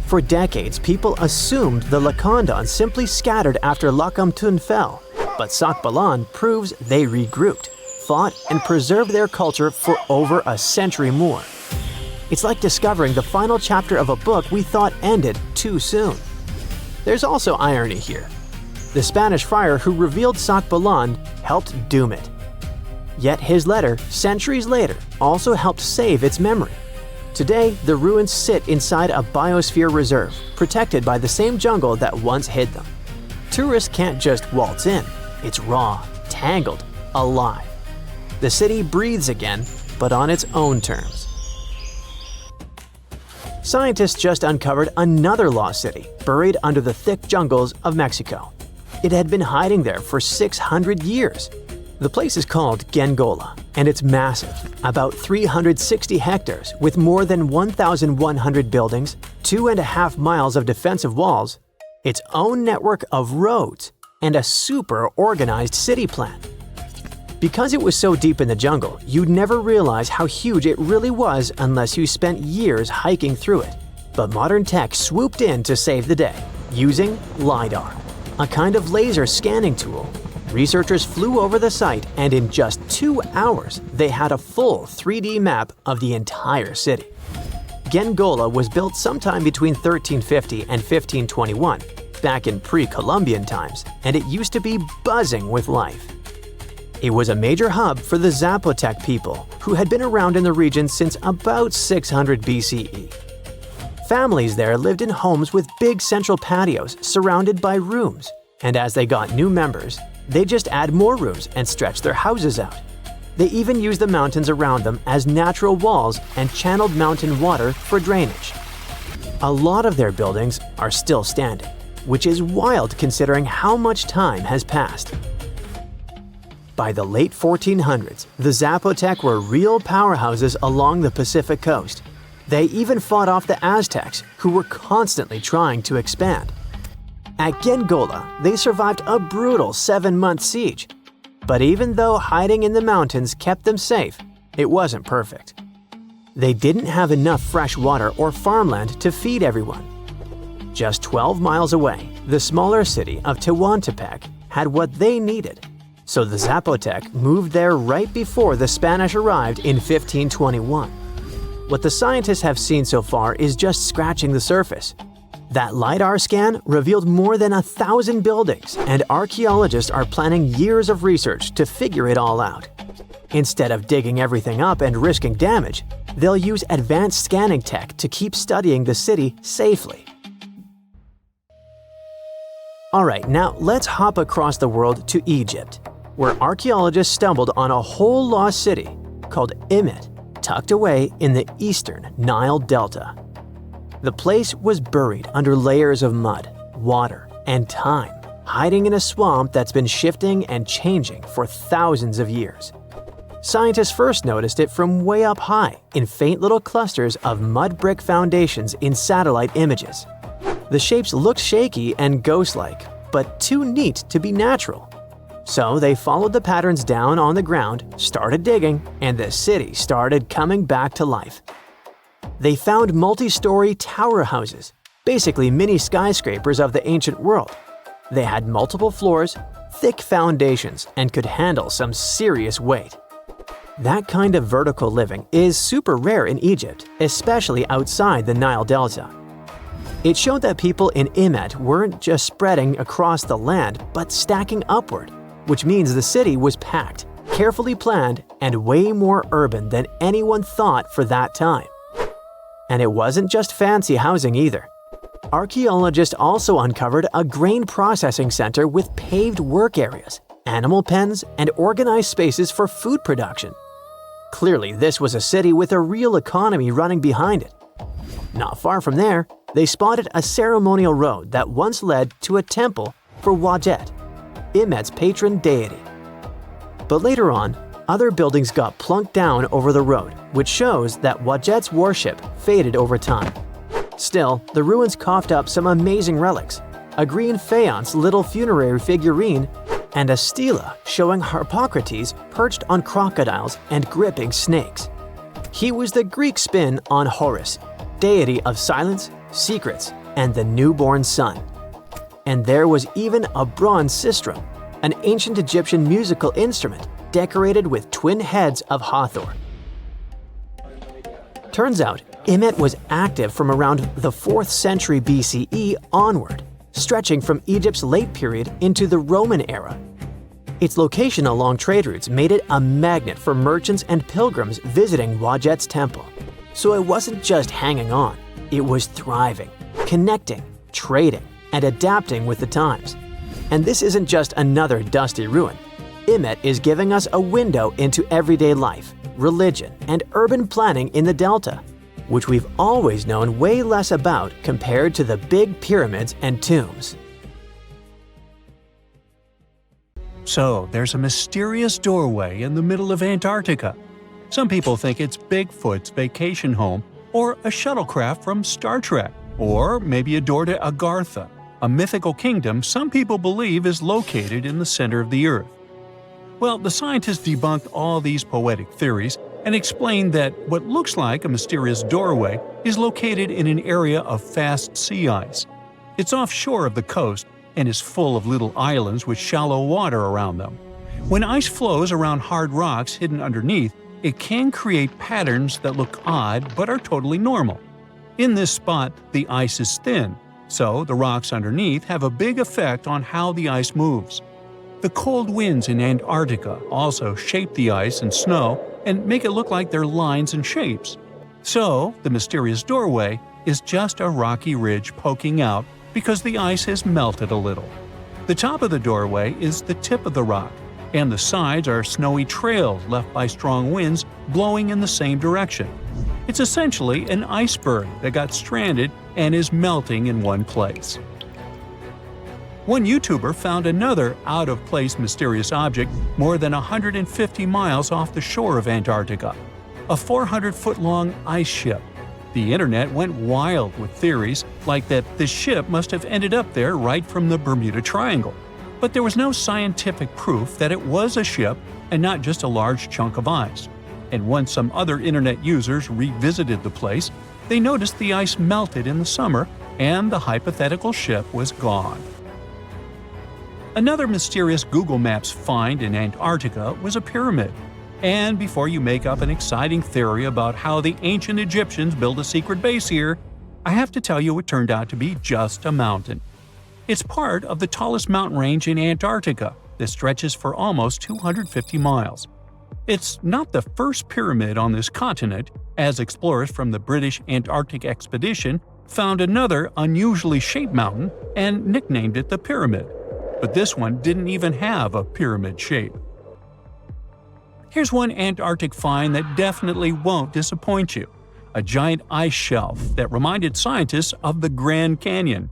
Speaker 1: For decades, people assumed the Lacandon simply scattered after Lacamtun fell, but Sakbalan proves they regrouped, fought, and preserved their culture for over a century more. It's like discovering the final chapter of a book we thought ended too soon. There's also irony here. The Spanish friar who revealed Sakbalan helped doom it. Yet his letter, centuries later, also helped save its memory. Today, the ruins sit inside a biosphere reserve, protected by the same jungle that once hid them. Tourists can't just waltz in. It's raw, tangled, alive. The city breathes again, but on its own terms. Scientists just uncovered another lost city, buried under the thick jungles of Mexico. It had been hiding there for 600 years. The place is called Gengola, and it's massive, about 360 hectares with more than 1,100 buildings, 2.5 miles of defensive walls, its own network of roads, and a super organized city plan. Because it was so deep in the jungle, you'd never realize how huge it really was unless you spent years hiking through it. But modern tech swooped in to save the day, using LiDAR, a kind of laser scanning tool. Researchers flew over the site, and in just 2 hours, they had a full 3D map of the entire city. Gengola was built sometime between 1350 and 1521, back in pre-Columbian times, and it used to be buzzing with life. It was a major hub for the Zapotech people, who had been around in the region since about 600 BCE. Families there lived in homes with big central patios surrounded by rooms, and as they got new members, they just add more rooms and stretch their houses out. They even used the mountains around them as natural walls and channeled mountain water for drainage. A lot of their buildings are still standing, which is wild considering how much time has passed. By the late 1400s, the Zapotech were real powerhouses along the Pacific coast. They even fought off the Aztecs, who were constantly trying to expand. At Gengola, they survived a brutal 7-month siege. But even though hiding in the mountains kept them safe, it wasn't perfect. They didn't have enough fresh water or farmland to feed everyone. Just 12 miles away, the smaller city of Tehuantepec had what they needed. So the Zapotech moved there right before the Spanish arrived in 1521. What the scientists have seen so far is just scratching the surface. That LiDAR scan revealed more than 1,000 buildings, and archaeologists are planning years of research to figure it all out. Instead of digging everything up and risking damage, they'll use advanced scanning tech to keep studying the city safely. Alright, now let's hop across the world to Egypt, where archaeologists stumbled on a whole lost city called Imet, tucked away in the eastern Nile Delta. The place was buried under layers of mud, water, and time, hiding in a swamp that's been shifting and changing for thousands of years. Scientists first noticed it from way up high in faint little clusters of mud brick foundations in satellite images. The shapes looked shaky and ghost-like, but too neat to be natural. So they followed the patterns down on the ground, started digging, and the city started coming back to life. They found multi-story tower houses, basically mini skyscrapers of the ancient world. They had multiple floors, thick foundations, and could handle some serious weight. That kind of vertical living is super rare in Egypt, especially outside the Nile Delta. It showed that people in Imet weren't just spreading across the land, but stacking upward, which means the city was packed, carefully planned, and way more urban than anyone thought for that time. And it wasn't just fancy housing either. Archaeologists also uncovered a grain processing center with paved work areas, animal pens, and organized spaces for food production. Clearly, this was a city with a real economy running behind it. Not far from there, they spotted a ceremonial road that once led to a temple for Wadjet, Imet's patron deity. But later on, other buildings got plunked down over the road, which shows that Wadjet's worship faded over time. Still, the ruins coughed up some amazing relics, a green faience little funerary figurine, and a stela showing Harpocrates perched on crocodiles and gripping snakes. He was the Greek spin on Horus, deity of silence, secrets, and the newborn sun. And there was even a bronze sistrum, an ancient Egyptian musical instrument decorated with twin heads of Hathor. Turns out, Imet was active from around the 4th century BCE onward, stretching from Egypt's late period into the Roman era. Its location along trade routes made it a magnet for merchants and pilgrims visiting Wadjet's temple. So it wasn't just hanging on, it was thriving, connecting, trading, and adapting with the times. And this isn't just another dusty ruin. Imet is giving us a window into everyday life, religion, and urban planning in the Delta, which we've always known way less about compared to the big pyramids and tombs.
Speaker 2: So, there's a mysterious doorway in the middle of Antarctica. Some people think it's Bigfoot's vacation home, or a shuttlecraft from Star Trek, or maybe a door to Agartha, a mythical kingdom some people believe is located in the center of the Earth. Well, the scientists debunked all these poetic theories and explained that what looks like a mysterious doorway is located in an area of fast sea ice. It's offshore of the coast and is full of little islands with shallow water around them. When ice flows around hard rocks hidden underneath, it can create patterns that look odd but are totally normal. In this spot, the ice is thin, so the rocks underneath have a big effect on how the ice moves. The cold winds in Antarctica also shape the ice and snow and make it look like they're lines and shapes. So, the mysterious doorway is just a rocky ridge poking out because the ice has melted a little. The top of the doorway is the tip of the rock, and the sides are snowy trails left by strong winds blowing in the same direction. It's essentially an iceberg that got stranded and is melting in one place. One YouTuber found another out-of-place mysterious object more than 150 miles off the shore of Antarctica, a 400-foot-long ice ship. The internet went wild with theories like that the ship must have ended up there right from the Bermuda Triangle. But there was no scientific proof that it was a ship and not just a large chunk of ice. And once some other internet users revisited the place, they noticed the ice melted in the summer and the hypothetical ship was gone. Another mysterious Google Maps find in Antarctica was a pyramid. And before you make up an exciting theory about how the ancient Egyptians built a secret base here, I have to tell you it turned out to be just a mountain. It's part of the tallest mountain range in Antarctica that stretches for almost 250 miles. It's not the first pyramid on this continent, as explorers from the British Antarctic expedition found another unusually shaped mountain and nicknamed it the Pyramid. But this one didn't even have a pyramid shape. Here's one Antarctic find that definitely won't disappoint you: a giant ice shelf that reminded scientists of the Grand Canyon.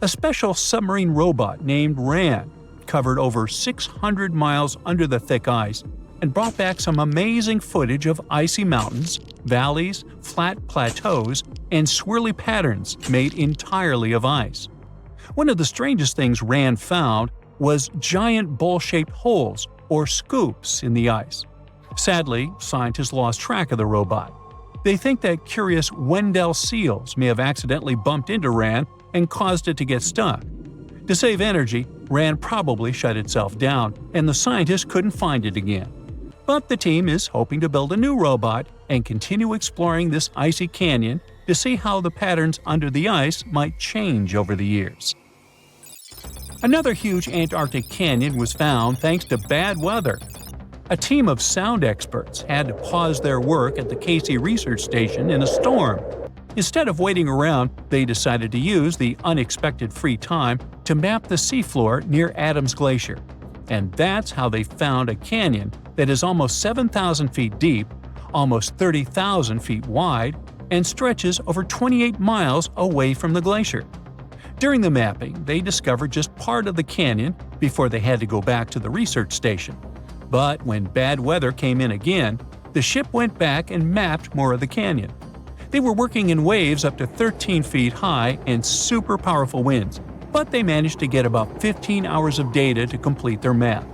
Speaker 2: A special submarine robot named RAN covered over 600 miles under the thick ice and brought back some amazing footage of icy mountains, valleys, flat plateaus, and swirly patterns made entirely of ice. One of the strangest things RAN found was giant bowl-shaped holes, or scoops, in the ice. Sadly, scientists lost track of the robot. They think that curious Wendell seals may have accidentally bumped into RAN and caused it to get stuck. To save energy, RAN probably shut itself down, and the scientists couldn't find it again. But the team is hoping to build a new robot and continue exploring this icy canyon to see how the patterns under the ice might change over the years. Another huge Antarctic canyon was found thanks to bad weather. A team of sound experts had to pause their work at the Casey Research Station in a storm. Instead of waiting around, they decided to use the unexpected free time to map the seafloor near Adams Glacier. And that's how they found a canyon that is almost 7,000 feet deep, almost 30,000 feet wide, and stretches over 28 miles away from the glacier. During the mapping, they discovered just part of the canyon before they had to go back to the research station. But when bad weather came in again, the ship went back and mapped more of the canyon. They were working in waves up to 13 feet high and super powerful winds, but they managed to get about 15 hours of data to complete their map.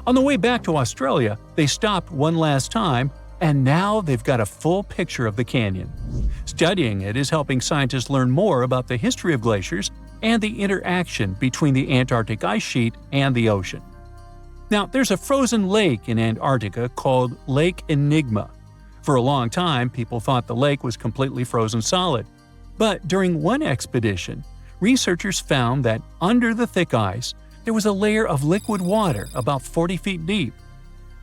Speaker 2: On the way back to Australia, they stopped one last time, and now they've got a full picture of the canyon. Studying it is helping scientists learn more about the history of glaciers and the interaction between the Antarctic ice sheet and the ocean. Now, there's a frozen lake in Antarctica called Lake Enigma. For a long time, people thought the lake was completely frozen solid. But during one expedition, researchers found that under the thick ice, there was a layer of liquid water about 40 feet deep.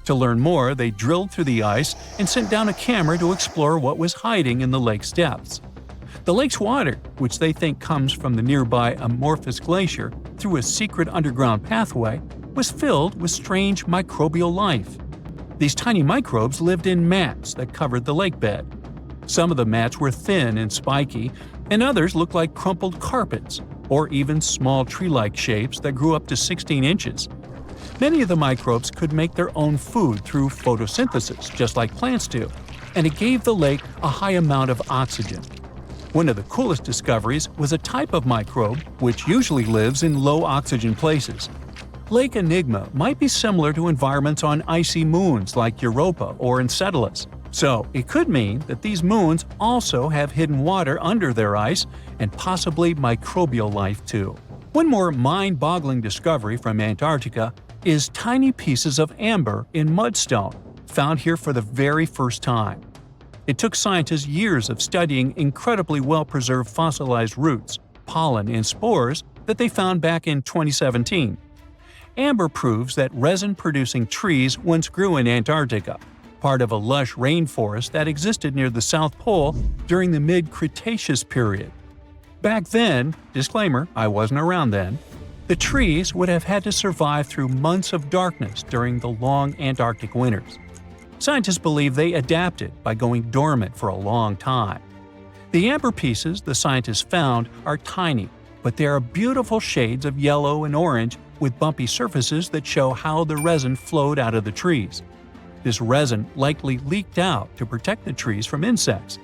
Speaker 2: To learn more, they drilled through the ice and sent down a camera to explore what was hiding in the lake's depths. The lake's water, which they think comes from the nearby amorphous glacier through a secret underground pathway, was filled with strange microbial life. These tiny microbes lived in mats that covered the lake bed. Some of the mats were thin and spiky, and others looked like crumpled carpets, or even small tree-like shapes that grew up to 16 inches. Many of the microbes could make their own food through photosynthesis, just like plants do, and it gave the lake a high amount of oxygen. One of the coolest discoveries was a type of microbe which usually lives in low-oxygen places. Lake Enigma might be similar to environments on icy moons like Europa or Enceladus, so it could mean that these moons also have hidden water under their ice and possibly microbial life too. One more mind-boggling discovery from Antarctica is tiny pieces of amber in mudstone, found here for the very first time. It took scientists years of studying incredibly well-preserved fossilized roots, pollen, and spores that they found back in 2017. Amber proves that resin-producing trees once grew in Antarctica, part of a lush rainforest that existed near the South Pole during the mid-Cretaceous period. Back then, disclaimer, I wasn't around then, the trees would have had to survive through months of darkness during the long Antarctic winters. Scientists believe they adapted by going dormant for a long time. The amber pieces the scientists found are tiny, but they are beautiful shades of yellow and orange with bumpy surfaces that show how the resin flowed out of the trees. This resin likely leaked out to protect the trees from insects.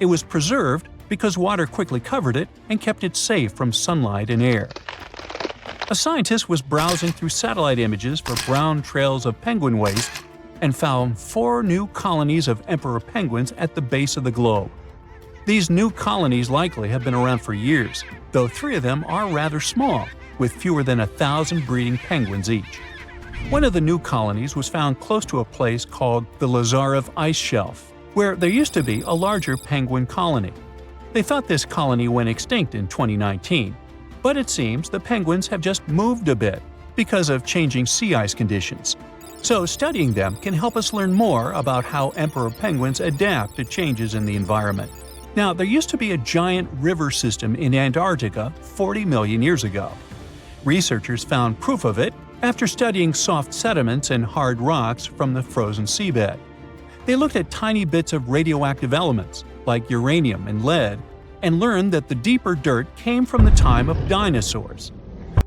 Speaker 2: It was preserved because water quickly covered it and kept it safe from sunlight and air. A scientist was browsing through satellite images for brown trails of penguin waste and found 4 new colonies of emperor penguins at the base of the globe. These new colonies likely have been around for years, though 3 of them are rather small, with fewer than 1,000 breeding penguins each. One of the new colonies was found close to a place called the Lazarev Ice Shelf, where there used to be a larger penguin colony. They thought this colony went extinct in 2019, but it seems the penguins have just moved a bit because of changing sea ice conditions. So studying them can help us learn more about how emperor penguins adapt to changes in the environment. Now, there used to be a giant river system in Antarctica 40 million years ago. Researchers found proof of it after studying soft sediments and hard rocks from the frozen seabed. They looked at tiny bits of radioactive elements, like uranium and lead, and learned that the deeper dirt came from the time of dinosaurs.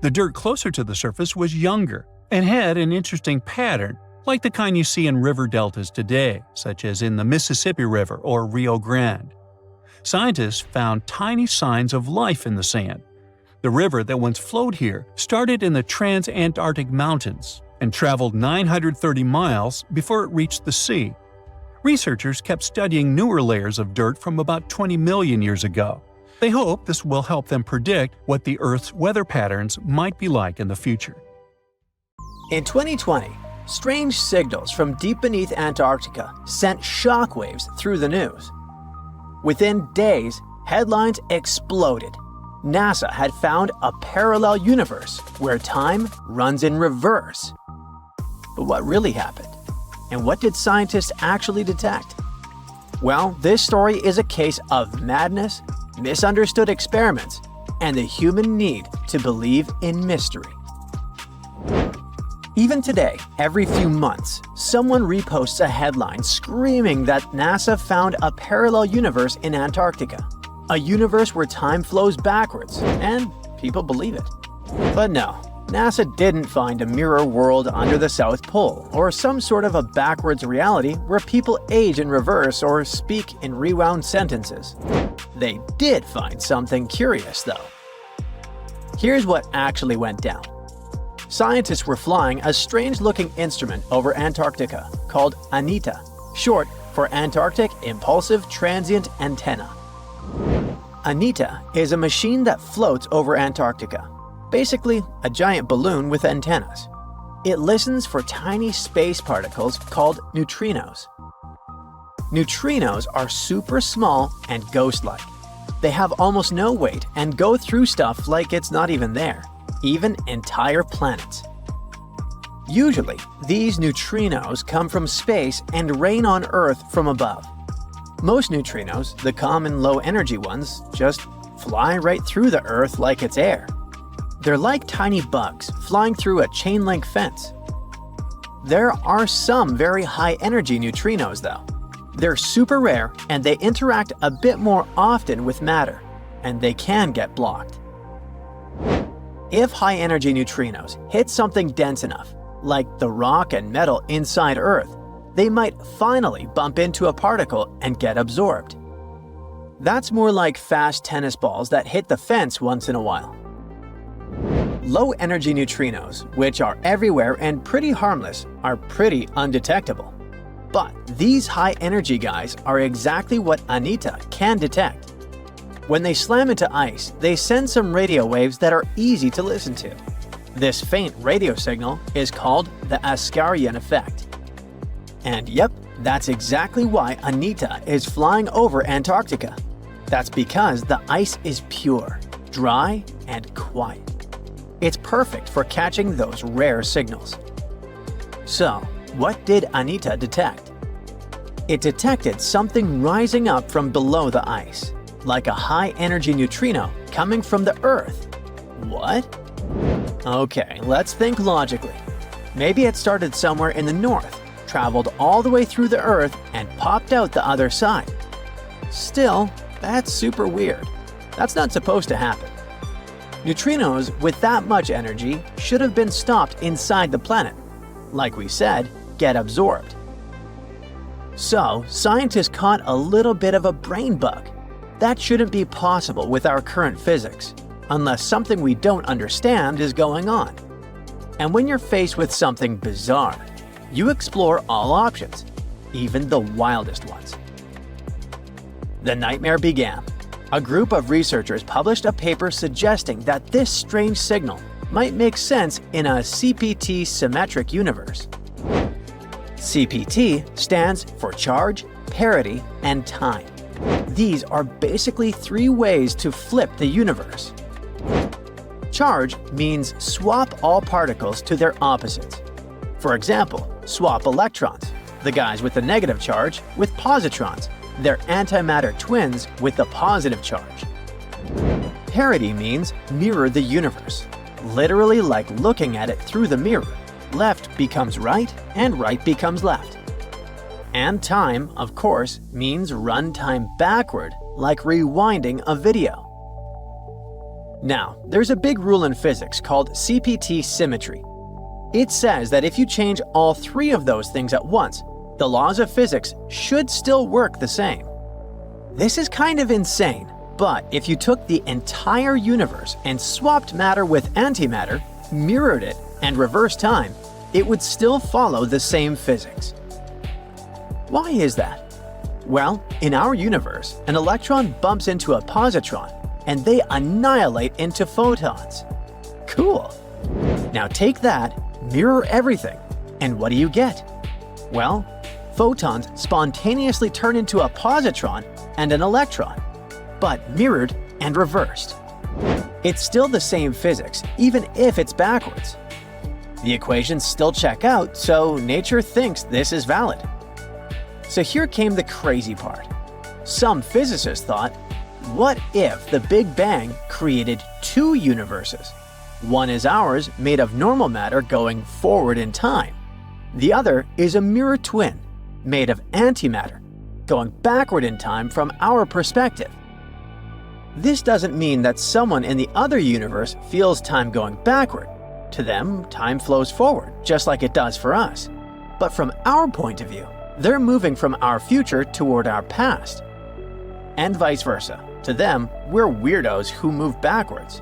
Speaker 2: The dirt closer to the surface was younger and had an interesting pattern, like the kind you see in river deltas today, such as in the Mississippi River or Rio Grande. Scientists found tiny signs of life in the sand. The river that once flowed here started in the Trans-Antarctic Mountains and traveled 930 miles before it reached the sea. Researchers kept studying newer layers of dirt from about 20 million years ago. They hope this will help them predict what the Earth's weather patterns might be like in the future.
Speaker 1: In 2020, strange signals from deep beneath Antarctica sent shockwaves through the news. Within days, headlines exploded. NASA had found a parallel universe where time runs in reverse. But what really happened? And what did scientists actually detect? Well, this story is a case of madness, misunderstood experiments, and the human need to believe in mystery. Even today, every few months, someone reposts a headline screaming that NASA found a parallel universe in Antarctica. A universe where time flows backwards, and people believe it. But no, NASA didn't find a mirror world under the South Pole, or some sort of a backwards reality where people age in reverse or speak in rewound sentences. They did find something curious, though. Here's what actually went down. Scientists were flying a strange-looking instrument over Antarctica called ANITA, short for Antarctic Impulsive Transient Antenna. ANITA is a machine that floats over Antarctica, basically a giant balloon with antennas. It listens for tiny space particles called neutrinos. Neutrinos are super small and ghost-like. They have almost no weight and go through stuff like it's not even there, even entire planets. Usually, these neutrinos come from space and rain on Earth from above. Most neutrinos, the common low-energy ones, just fly right through the Earth like it's air. They're like tiny bugs flying through a chain-link fence. There are some very high-energy neutrinos, though. They're super rare and they interact a bit more often with matter, and they can get blocked. If high-energy neutrinos hit something dense enough, like the rock and metal inside Earth, they might finally bump into a particle and get absorbed. That's more like fast tennis balls that hit the fence once in a while. Low-energy neutrinos, which are everywhere and pretty harmless, are pretty undetectable. But these high-energy guys are exactly what ANITA can detect. When they slam into ice, they send some radio waves that are easy to listen to. This faint radio signal is called the Askaryan effect. And yep, that's exactly why ANITA is flying over Antarctica. That's because the ice is pure, dry, and quiet. It's perfect for catching those rare signals. So, what did ANITA detect? It detected something rising up from below the ice, like a high-energy neutrino coming from the Earth. What? Okay, let's think logically. Maybe it started somewhere in the north, traveled all the way through the Earth, and popped out the other side. Still, that's super weird. That's not supposed to happen. Neutrinos with that much energy should have been stopped inside the planet. Like we said, get absorbed. So, scientists caught a little bit of a brain bug. That shouldn't be possible with our current physics, unless something we don't understand is going on. And when you're faced with something bizarre, you explore all options, even the wildest ones. The nightmare began. A group of researchers published a paper suggesting that this strange signal might make sense in a CPT symmetric universe. CPT stands for charge, parity, and time. These are basically three ways to flip the universe. Charge means swap all particles to their opposites. For example, swap electrons, the guys with the negative charge, with positrons, their antimatter twins with the positive charge. Parity means mirror the universe, literally like looking at it through the mirror. Left becomes right and right becomes left. And time, of course, means run time backward, like rewinding a video. Now, there's a big rule in physics called CPT symmetry. It says that if you change all three of those things at once, the laws of physics should still work the same. This is kind of insane, but if you took the entire universe and swapped matter with antimatter, mirrored it, and reversed time, it would still follow the same physics. Why is that? Well, in our universe, an electron bumps into a positron, and they annihilate into photons. Cool! Now take that, mirror everything, and what do you get? Well, photons spontaneously turn into a positron and an electron, but mirrored and reversed. It's still the same physics, even if it's backwards. The equations still check out, so nature thinks this is valid. So here came the crazy part. Some physicists thought, what if the Big Bang created two universes? One is ours, made of normal matter going forward in time. The other is a mirror twin, made of antimatter, going backward in time from our perspective. This doesn't mean that someone in the other universe feels time going backward. To them, time flows forward, just like it does for us. But from our point of view, they're moving from our future toward our past. And vice versa. To them, we're weirdos who move backwards.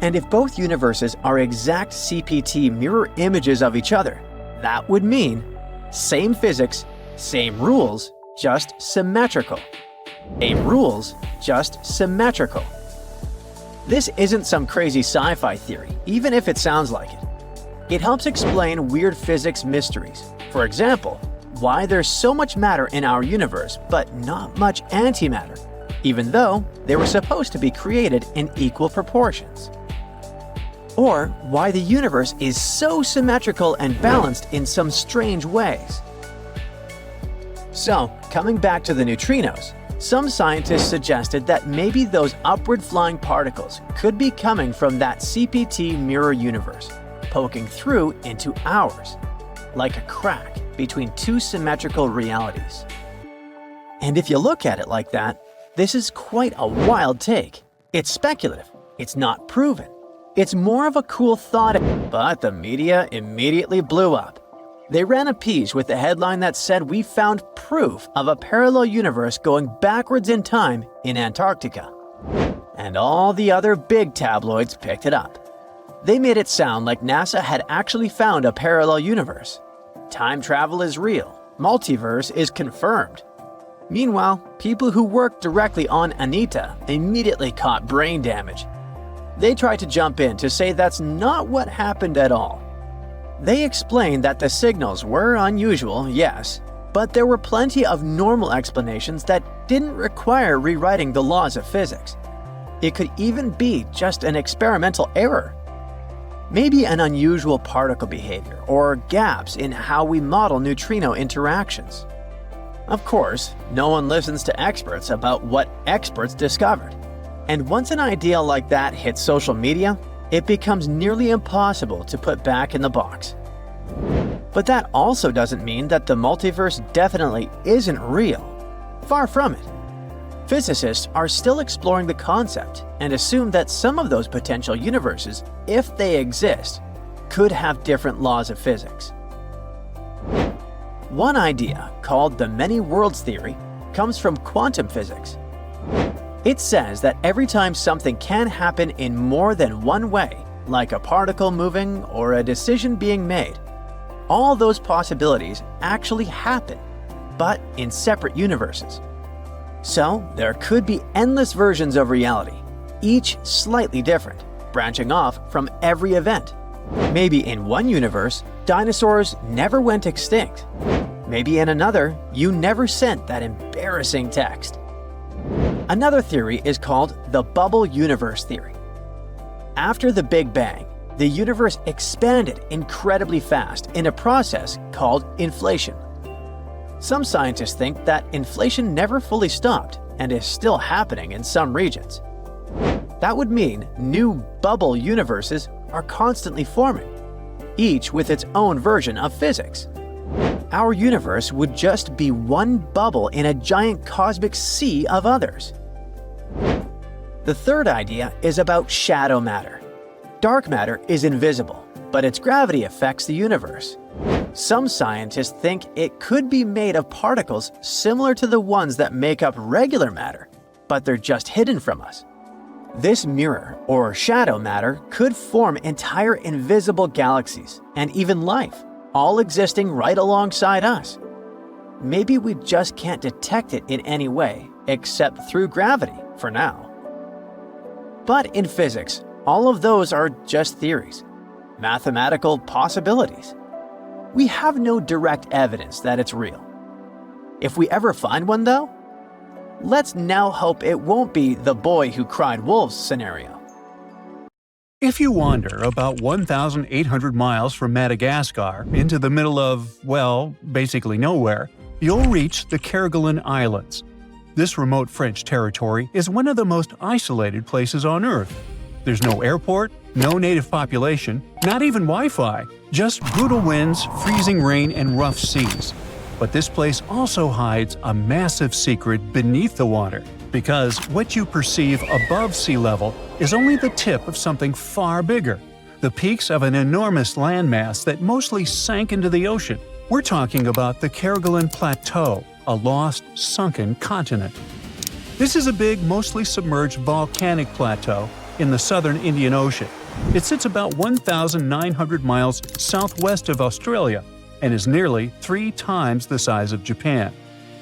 Speaker 1: And if both universes are exact CPT mirror images of each other, that would mean same physics, same rules, just symmetrical. Same rules, just symmetrical. This isn't some crazy sci-fi theory, even if it sounds like it. It helps explain weird physics mysteries. For example, why there's so much matter in our universe but not much antimatter, even though they were supposed to be created in equal proportions. Or why the universe is so symmetrical and balanced in some strange ways. So, coming back to the neutrinos, some scientists suggested that maybe those upward flying particles could be coming from that CPT mirror universe, poking through into ours, like a crack between two symmetrical realities. And if you look at it like that, this is quite a wild take. It's speculative, it's not proven. It's more of a cool thought, but the media immediately blew up. They ran a piece with a headline that said we found proof of a parallel universe going backwards in time in Antarctica. And all the other big tabloids picked it up. They made it sound like NASA had actually found a parallel universe. Time travel is real. Multiverse is confirmed. Meanwhile, people who worked directly on ANITA immediately caught brain damage. They tried to jump in to say that's not what happened at all. They explained that the signals were unusual, yes, but there were plenty of normal explanations that didn't require rewriting the laws of physics. It could even be just an experimental error, Maybe an unusual particle behavior or gaps in how we model neutrino interactions. Of course, no one listens to experts about what experts discovered. And once an idea like that hits social media, it becomes nearly impossible to put back in the box. But that also doesn't mean that the multiverse definitely isn't real. Far from it. Physicists are still exploring the concept and assume that some of those potential universes, if they exist, could have different laws of physics. One idea, called the many worlds theory, comes from quantum physics. It says that every time something can happen in more than one way, like a particle moving or a decision being made, all those possibilities actually happen, but in separate universes. So there could be endless versions of reality, each slightly different, branching off from every event. Maybe in one universe, dinosaurs never went extinct. Maybe in another, you never sent that embarrassing text. Another theory is called the bubble universe theory. After the Big Bang, the universe expanded incredibly fast in a process called inflation. Some scientists think that inflation never fully stopped and is still happening in some regions. That would mean new bubble universes are constantly forming, each with its own version of physics. Our universe would just be one bubble in a giant cosmic sea of others. The third idea is about shadow matter. Dark matter is invisible, but its gravity affects the universe. Some scientists think it could be made of particles similar to the ones that make up regular matter, but they're just hidden from us. This mirror, or shadow matter, could form entire invisible galaxies and even life, all existing right alongside us. Maybe we just can't detect it in any way except through gravity for now. But in physics, all of those are just theories, mathematical possibilities. We have no direct evidence that it's real. If we ever find one, though, let's now hope it won't be the boy who cried wolf scenario.
Speaker 2: If you wander about 1,800 miles from Madagascar into the middle of, well, basically nowhere, you'll reach the Kerguelen Islands. This remote French territory is one of the most isolated places on Earth. There's no airport, no native population, not even Wi-Fi, just brutal winds, freezing rain, and rough seas. But this place also hides a massive secret beneath the water, because what you perceive above sea level is only the tip of something far bigger, the peaks of an enormous landmass that mostly sank into the ocean. We're talking about the Kerguelen Plateau, a lost, sunken continent. This is a big, mostly submerged volcanic plateau in the southern Indian Ocean. It sits about 1,900 miles southwest of Australia and is nearly 3 times the size of Japan.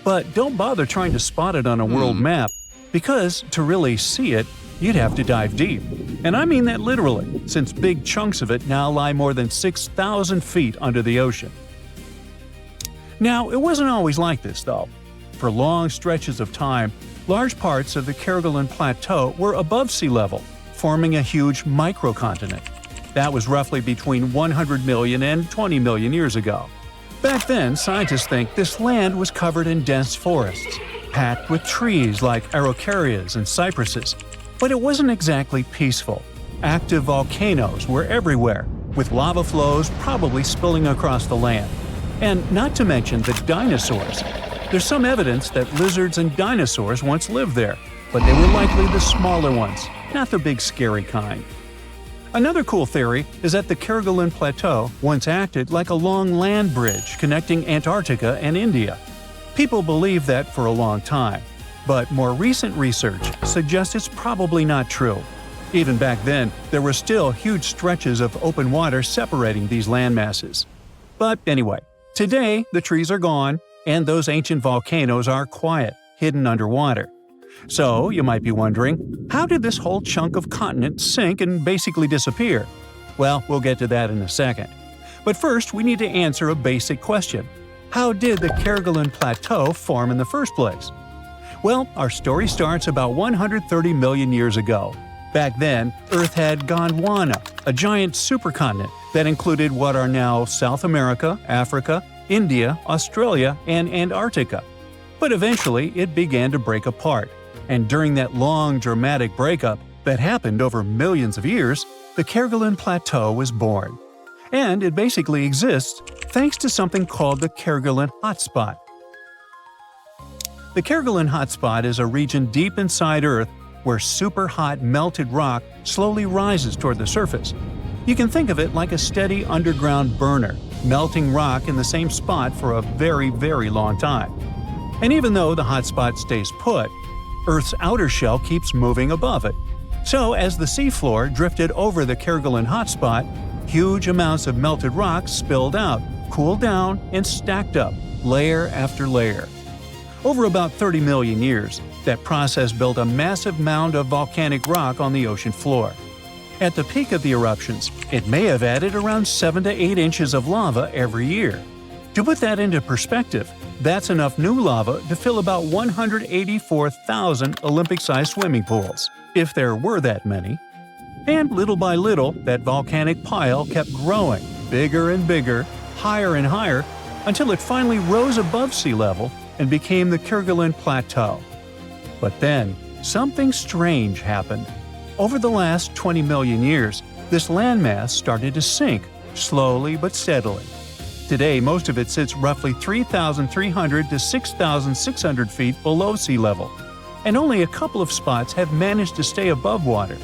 Speaker 2: But don't bother trying to spot it on a world map, because to really see it, you'd have to dive deep. And I mean that literally, since big chunks of it now lie more than 6,000 feet under the ocean. Now, it wasn't always like this, though. For long stretches of time, large parts of the Kerguelen Plateau were above sea level, forming a huge microcontinent. That was roughly between 100 million and 20 million years ago. Back then, scientists think this land was covered in dense forests, packed with trees like araucarias and cypresses. But it wasn't exactly peaceful. Active volcanoes were everywhere, with lava flows probably spilling across the land. And not to mention the dinosaurs. There's some evidence that lizards and dinosaurs once lived there, but they were likely the smaller ones, not the big scary kind. Another cool theory is that the Kerguelen Plateau once acted like a long land bridge connecting Antarctica and India. People believe that for a long time, but more recent research suggests it's probably not true. Even back then, there were still huge stretches of open water separating these landmasses. But anyway, today the trees are gone, and those ancient volcanoes are quiet, hidden underwater. So, you might be wondering, how did this whole chunk of continent sink and basically disappear? Well, we'll get to that in a second. But first, we need to answer a basic question. How did the Kerguelen Plateau form in the first place? Well, our story starts about 130 million years ago. Back then, Earth had Gondwana, a giant supercontinent that included what are now South America, Africa, India, Australia, and Antarctica. But eventually, it began to break apart, and during that long, dramatic breakup that happened over millions of years, the Kerguelen Plateau was born. And it basically exists thanks to something called the Kerguelen Hotspot. The Kerguelen Hotspot is a region deep inside Earth where super-hot melted rock slowly rises toward the surface. You can think of it like a steady underground burner, melting rock in the same spot for a very, very long time. And even though the hotspot stays put, Earth's outer shell keeps moving above it. So as the seafloor drifted over the Kerguelen Hotspot, huge amounts of melted rock spilled out, cooled down, and stacked up, layer after layer. Over about 30 million years, that process built a massive mound of volcanic rock on the ocean floor. At the peak of the eruptions, it may have added around 7 to 8 inches of lava every year. To put that into perspective, that's enough new lava to fill about 184,000 Olympic-sized swimming pools, if there were that many. And little by little, that volcanic pile kept growing, bigger and bigger, higher and higher, until it finally rose above sea level and became the Kerguelen Plateau. But then, something strange happened. Over the last 20 million years, this landmass started to sink, slowly but steadily. Today, most of it sits roughly 3,300 to 6,600 feet below sea level, and only a couple of spots have managed to stay above water.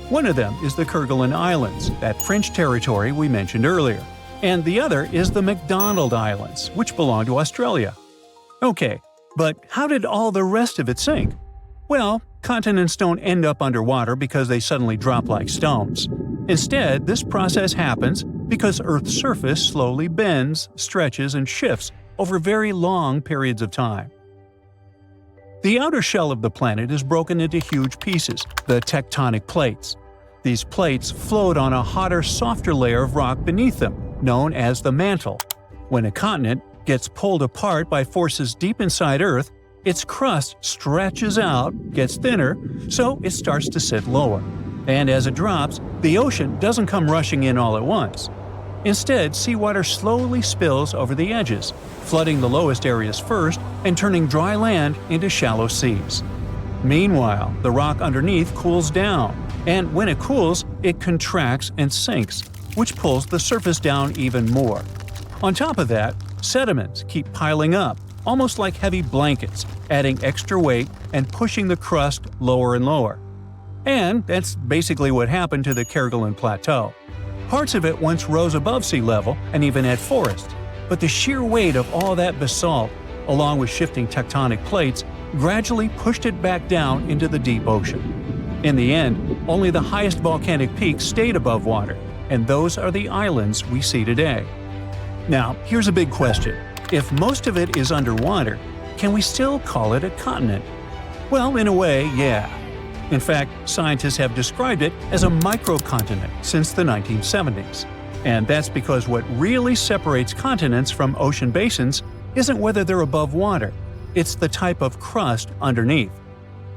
Speaker 2: One of them is the Kerguelen Islands, that French territory we mentioned earlier, and the other is the McDonald Islands, which belong to Australia. Okay, but how did all the rest of it sink? Well, continents don't end up underwater because they suddenly drop like stones. Instead, this process happens because Earth's surface slowly bends, stretches, and shifts over very long periods of time. The outer shell of the planet is broken into huge pieces, the tectonic plates. These plates float on a hotter, softer layer of rock beneath them, known as the mantle. When a continent gets pulled apart by forces deep inside Earth, its crust stretches out, gets thinner, so it starts to sit lower. And as it drops, the ocean doesn't come rushing in all at once. Instead, seawater slowly spills over the edges, flooding the lowest areas first and turning dry land into shallow seas. Meanwhile, the rock underneath cools down, and when it cools, it contracts and sinks, which pulls the surface down even more. On top of that, sediments keep piling up, almost like heavy blankets, adding extra weight and pushing the crust lower and lower. And that's basically what happened to the Kerguelen Plateau. Parts of it once rose above sea level and even had forests, but the sheer weight of all that basalt, along with shifting tectonic plates, gradually pushed it back down into the deep ocean. In the end, only the highest volcanic peaks stayed above water, and those are the islands we see today. Now, here's a big question. If most of it is underwater, can we still call it a continent? Well, in a way, yeah. In fact, scientists have described it as a microcontinent since the 1970s. And that's because what really separates continents from ocean basins isn't whether they're above water, it's the type of crust underneath.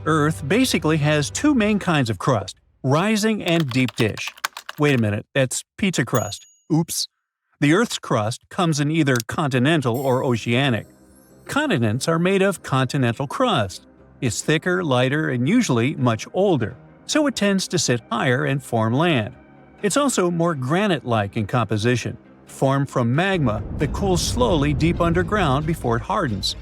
Speaker 2: Earth basically has two main kinds of crust, rising and deep dish. Wait a minute, that's pizza crust. Oops. The Earth's crust comes in either continental or oceanic. Continents are made of continental crust. It's thicker, lighter, and usually much older, so it tends to sit higher and form land. It's also more granite-like in composition, formed from magma that cools slowly deep underground before it hardens.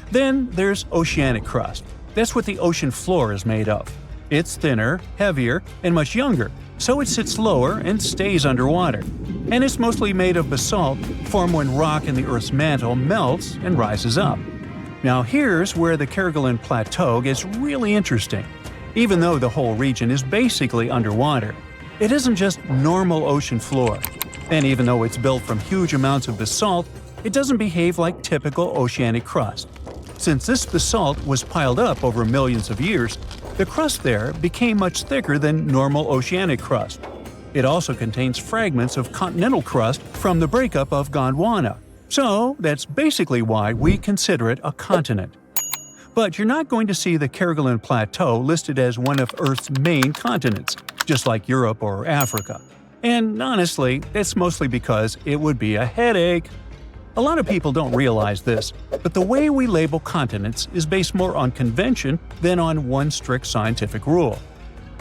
Speaker 2: Then there's oceanic crust. That's what the ocean floor is made of. It's thinner, heavier, and much younger, so it sits lower and stays underwater. And it's mostly made of basalt, formed when rock in the Earth's mantle melts and rises up. Now here's where the Kerguelen Plateau gets really interesting. Even though the whole region is basically underwater, it isn't just normal ocean floor. And even though it's built from huge amounts of basalt, it doesn't behave like typical oceanic crust. Since this basalt was piled up over millions of years, the crust there became much thicker than normal oceanic crust. It also contains fragments of continental crust from the breakup of Gondwana. So that's basically why we consider it a continent. But you're not going to see the Kerguelen Plateau listed as one of Earth's main continents, just like Europe or Africa. And honestly, it's mostly because it would be a headache. A lot of people don't realize this, but the way we label continents is based more on convention than on one strict scientific rule.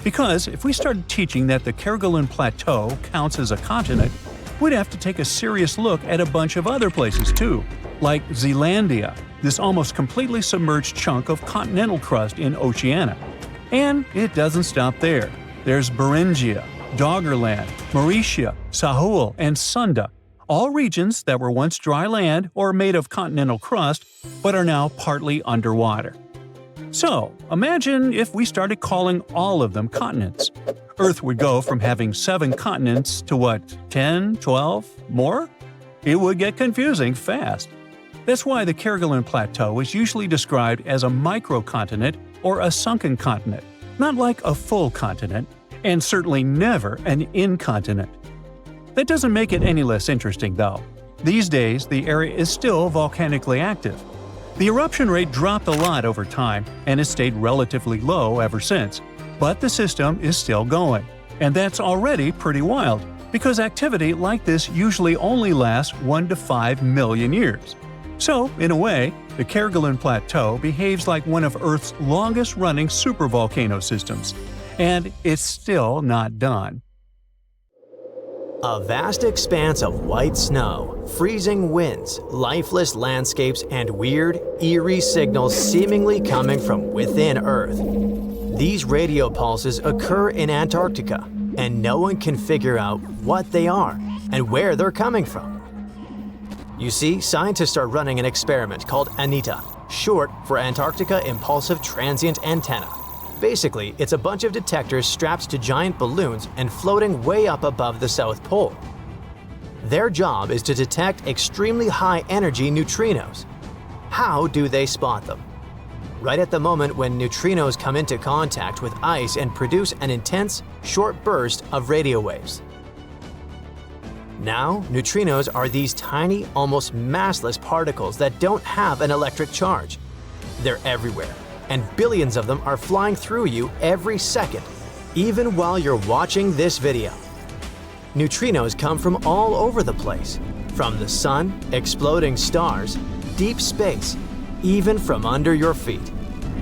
Speaker 2: Because if we started teaching that the Kerguelen Plateau counts as a continent, we'd have to take a serious look at a bunch of other places too, like Zealandia, this almost completely submerged chunk of continental crust in Oceania. And it doesn't stop there. There's Beringia, Doggerland, Mauritia, Sahul, and Sunda, all regions that were once dry land or made of continental crust, but are now partly underwater. So, imagine if we started calling all of them continents. Earth would go from having 7 continents to what, 10, 12, more? It would get confusing fast. That's why the Kerguelen Plateau is usually described as a microcontinent or a sunken continent, not like a full continent, and certainly never an incontinent. That doesn't make it any less interesting, though. These days, the area is still volcanically active. The eruption rate dropped a lot over time, and has stayed relatively low ever since. But the system is still going. And that's already pretty wild, because activity like this usually only lasts 1 to 5 million years. So, in a way, the Kerguelen Plateau behaves like one of Earth's longest-running supervolcano systems. And it's still not done.
Speaker 1: A vast expanse of white snow, freezing winds, lifeless landscapes, and weird, eerie signals seemingly coming from within Earth. These radio pulses occur in Antarctica, and no one can figure out what they are and where they're coming from. You see, scientists are running an experiment called ANITA, short for Antarctica Impulsive Transient Antenna. Basically, it's a bunch of detectors strapped to giant balloons and floating way up above the South Pole. Their job is to detect extremely high-energy neutrinos. How do they spot them? Right at the moment when neutrinos come into contact with ice and produce an intense, short burst of radio waves. Now, neutrinos are these tiny, almost massless particles that don't have an electric charge. They're everywhere, and billions of them are flying through you every second, even while you're watching this video. Neutrinos come from all over the place, from the sun, exploding stars, deep space, even from under your feet.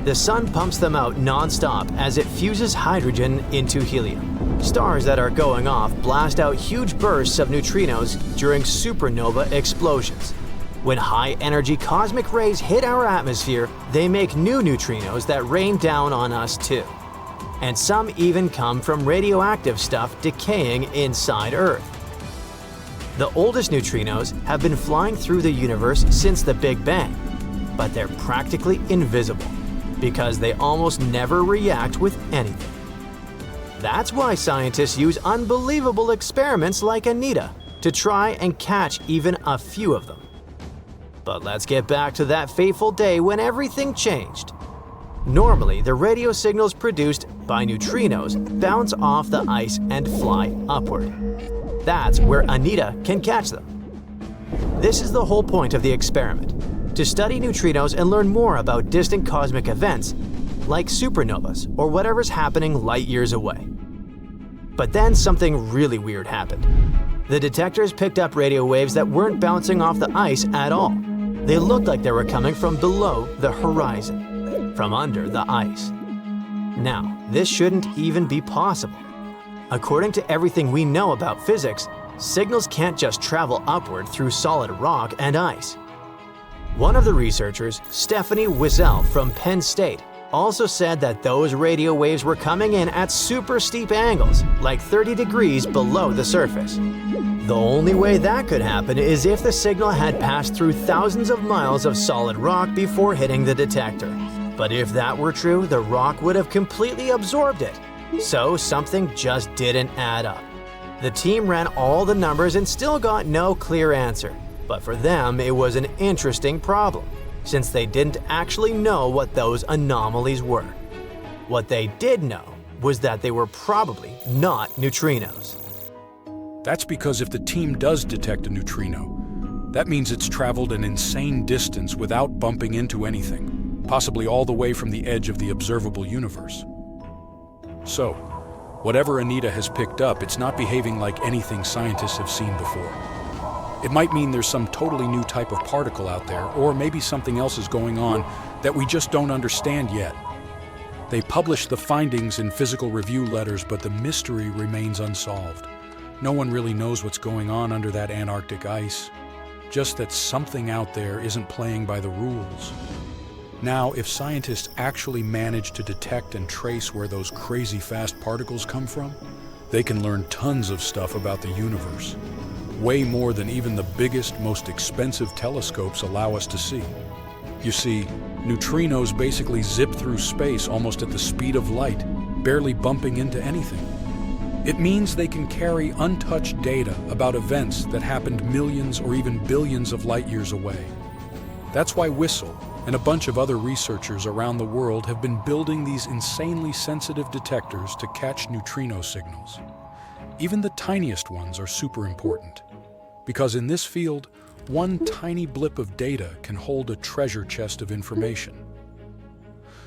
Speaker 1: The sun pumps them out non-stop as it fuses hydrogen into helium. Stars that are going off blast out huge bursts of neutrinos during supernova explosions. When high-energy cosmic rays hit our atmosphere, they make new neutrinos that rain down on us too. And some even come from radioactive stuff decaying inside Earth. The oldest neutrinos have been flying through the universe since the Big Bang, but they're practically invisible because they almost never react with anything. That's why scientists use unbelievable experiments like ANITA to try and catch even a few of them. But let's get back to that fateful day when everything changed. Normally, the radio signals produced by neutrinos bounce off the ice and fly upward. That's where ANITA can catch them. This is the whole point of the experiment, to study neutrinos and learn more about distant cosmic events, like supernovas or whatever's happening light years away. But then something really weird happened. The detectors picked up radio waves that weren't bouncing off the ice at all. They looked like they were coming from below the horizon, from under the ice. Now, this shouldn't even be possible. According to everything we know about physics, signals can't just travel upward through solid rock and ice. One of the researchers, Stephanie Wiesel from Penn State, also said that those radio waves were coming in at super steep angles, like 30 degrees below the surface. The only way that could happen is if the signal had passed through thousands of miles of solid rock before hitting the detector. But if that were true, the rock would have completely absorbed it. So something just didn't add up. The team ran all the numbers and still got no clear answer. But for them, it was an interesting problem, since they didn't actually know what those anomalies were. What they did know was that they were probably not neutrinos.
Speaker 4: That's because if the team does detect a neutrino, that means it's traveled an insane distance without bumping into anything. possibly all the way from the edge of the observable universe. So, whatever Anita has picked up, it's not behaving like anything scientists have seen before. It might mean there's some totally new type of particle out there, or maybe something else is going on that we just don't understand yet. They publish the findings in physical review letters, but the mystery remains unsolved. No one really knows what's going on under that Antarctic ice, just that something out there isn't playing by the rules. Now, if scientists actually manage to detect and trace where those crazy fast particles come from, they can learn tons of stuff about the universe. Way more than even the biggest, most expensive telescopes allow us to see. You see, neutrinos basically zip through space almost at the speed of light, barely bumping into anything. It means they can carry untouched data about events that happened millions or even billions of light years away. That's why WHISTLE and a bunch of other researchers around the world have been building these insanely sensitive detectors to catch neutrino signals. Even the tiniest ones are super important, because in this field, one tiny blip of data can hold a treasure chest of information.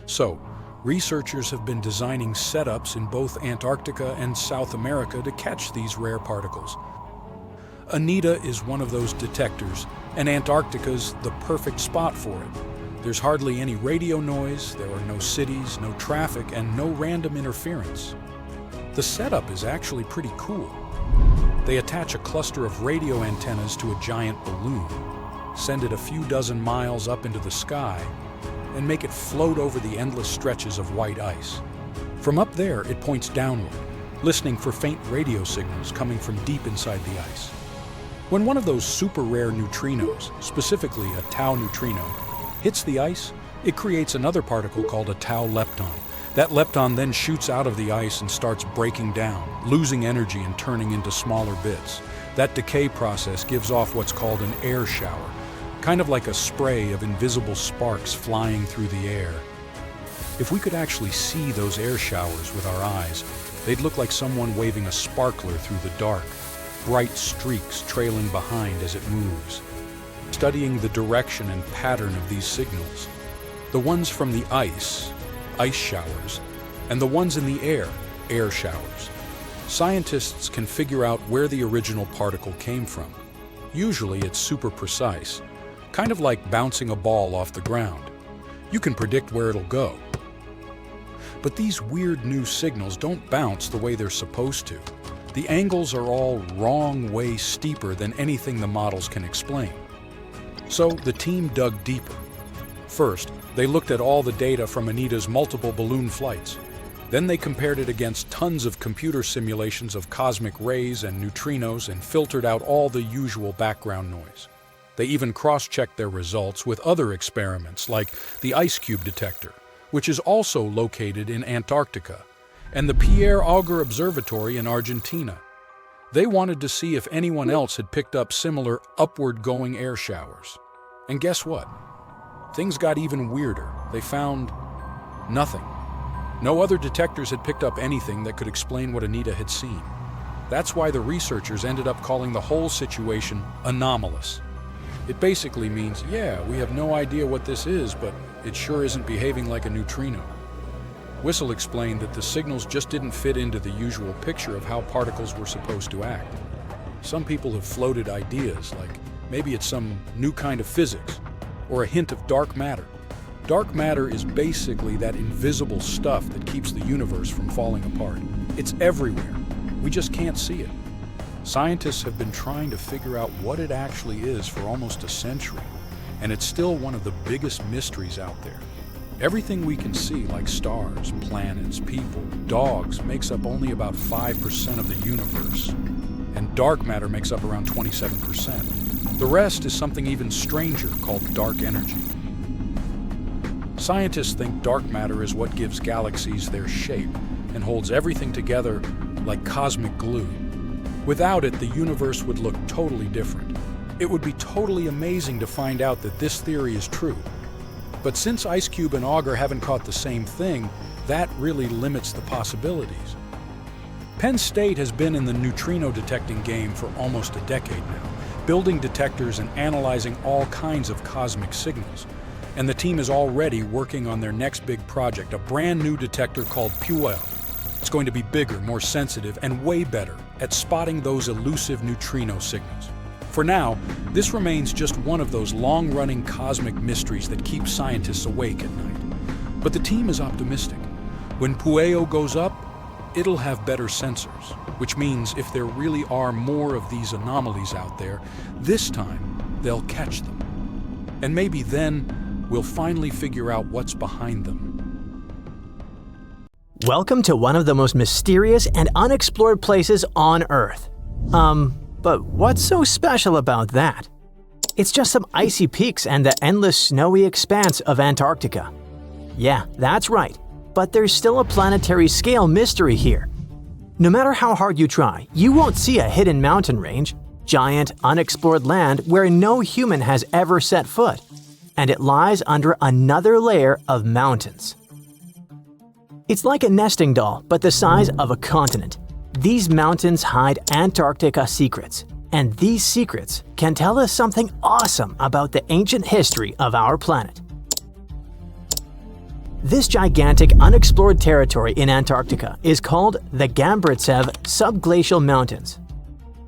Speaker 4: So, researchers have been designing setups in both Antarctica and South America to catch these rare particles. Anita is one of those detectors, and Antarctica's the perfect spot for it. There's hardly any radio noise, there are no cities, no traffic, and no random interference. The setup is actually pretty cool. They attach a cluster of radio antennas to a giant balloon, send it a few dozen miles up into the sky, and make it float over the endless stretches of white ice. From up there, it points downward, listening for faint radio signals coming from deep inside the ice. When one of those super rare neutrinos, specifically a tau neutrino, hits the ice, it creates another particle called a tau lepton. That lepton then shoots out of the ice and starts breaking down, losing energy and turning into smaller bits. That decay process gives off what's called an air shower, kind of like a spray of invisible sparks flying through the air. If we could actually see those air showers with our eyes, they'd look like someone waving a sparkler through the dark, bright streaks trailing behind as it moves. Studying the direction and pattern of these signals, the ones from the ice showers, and the ones in the air showers, scientists can figure out where the original particle came from. Usually it's super precise, kind of like bouncing a ball off the ground. You can predict where it'll go. But these weird new signals don't bounce the way they're supposed to. The angles are all wrong way steeper than anything the models can explain. So the team dug deeper. First, they looked at all the data from Anita's multiple balloon flights. Then they compared it against tons of computer simulations of cosmic rays and neutrinos and filtered out all the usual background noise. They even cross-checked their results with other experiments like the ice cube detector, which is also located in Antarctica, and the Pierre Auger Observatory in Argentina. They wanted to see if anyone else had picked up similar upward-going air showers. And guess what? Things got even weirder. They found nothing. No other detectors had picked up anything that could explain what Anita had seen. That's why the researchers ended up calling the whole situation anomalous. It basically means, yeah, we have no idea what this is, but it sure isn't behaving like a neutrino. WHISTLE explained that the signals just didn't fit into the usual picture of how particles were supposed to act. Some people have floated ideas, like maybe it's some new kind of physics, or a hint of dark matter. Dark matter is basically that invisible stuff that keeps the universe from falling apart. It's everywhere. We just can't see it. Scientists have been trying to figure out what it actually is for almost a century, and it's still one of the biggest mysteries out there. Everything we can see, like stars, planets, people, dogs, makes up only about 5% of the universe, and dark matter makes up around 27%. The rest is something even stranger called dark energy. Scientists think dark matter is what gives galaxies their shape and holds everything together like cosmic glue. Without it, the universe would look totally different. It would be totally amazing to find out that this theory is true. But since IceCube and Auger haven't caught the same thing, that really limits the possibilities. Penn State has been in the neutrino detecting game for almost a decade now, building detectors and analyzing all kinds of cosmic signals. and the team is already working on their next big project, a brand new detector called Puel. It's going to be bigger, more sensitive, and way better at spotting those elusive neutrino signals. For now, this remains just one of those long-running cosmic mysteries that keep scientists awake at night. But the team is optimistic. When Pueo goes up, it'll have better sensors, which means if there really are more of these anomalies out there, this time they'll catch them. And maybe then we'll finally figure out what's behind them.
Speaker 1: Welcome to one of the most mysterious and unexplored places on Earth. But what's so special about that? It's just some icy peaks and the endless snowy expanse of Antarctica. Yeah, that's right, but there's still a planetary scale mystery here. No matter how hard you try, you won't see a hidden mountain range, giant, unexplored land where no human has ever set foot, and it lies under another layer of mountains. It's like a nesting doll, but the size of a continent. These mountains hide Antarctica secrets, and these secrets can tell us something awesome about the ancient history of our planet. This gigantic unexplored territory in Antarctica is called the Gambritsev Subglacial Mountains.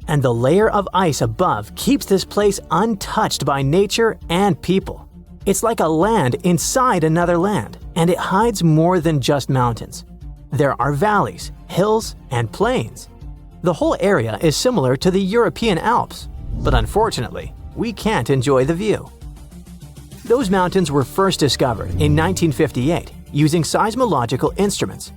Speaker 1: And the layer of ice above keeps this place untouched by nature and people. It's like a land inside another land, and it hides more than just mountains. There are valleys, hills, and plains. The whole area is similar to the European Alps, but unfortunately, we can't enjoy the view. Those mountains were first discovered in 1958 using seismological instruments.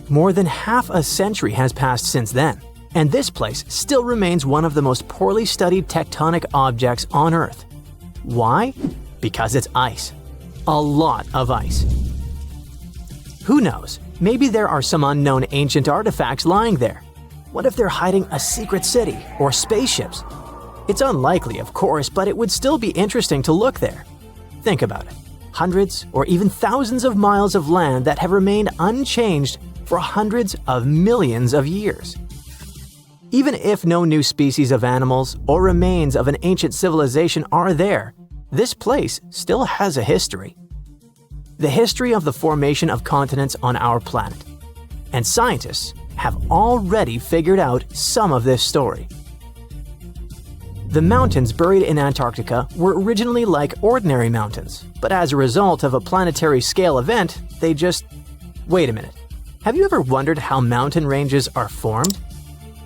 Speaker 1: More than half a century has passed since then, and this place still remains one of the most poorly studied tectonic objects on Earth. Why? Because it's ice. A lot of ice. Who knows? Maybe there are some unknown ancient artifacts lying there. What if they're hiding a secret city or spaceships? It's unlikely, of course, but it would still be interesting to look there. Think about it. Hundreds or even thousands of miles of land that have remained unchanged for hundreds of millions of years. Even if no new species of animals or remains of an ancient civilization are there, this place still has a history. The history of the formation of continents on our planet. And scientists have already figured out some of this story. The mountains buried in Antarctica were originally like ordinary mountains, but as a result of a planetary scale event, they just… Wait a minute. Have you ever wondered how mountain ranges are formed?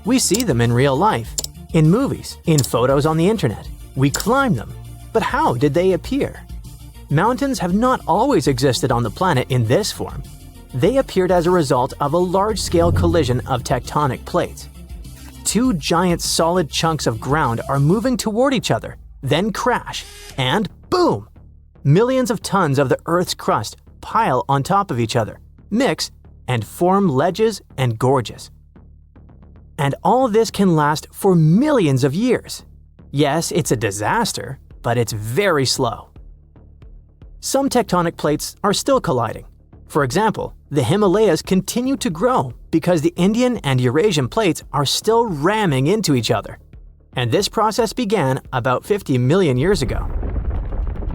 Speaker 1: We see them in real life, in movies, in photos on the internet. We climb them. But how did they appear? Mountains have not always existed on the planet in this form. They appeared as a result of a large-scale collision of tectonic plates. Two giant solid chunks of ground are moving toward each other, then crash, and boom! Millions of tons of the Earth's crust pile on top of each other, mix, and form ledges and gorges. And all this can last for millions of years. Yes, it's a disaster, but it's very slow. Some tectonic plates are still colliding. For example, the Himalayas continue to grow because the Indian and Eurasian plates are still ramming into each other. And this process began about 50 million years ago.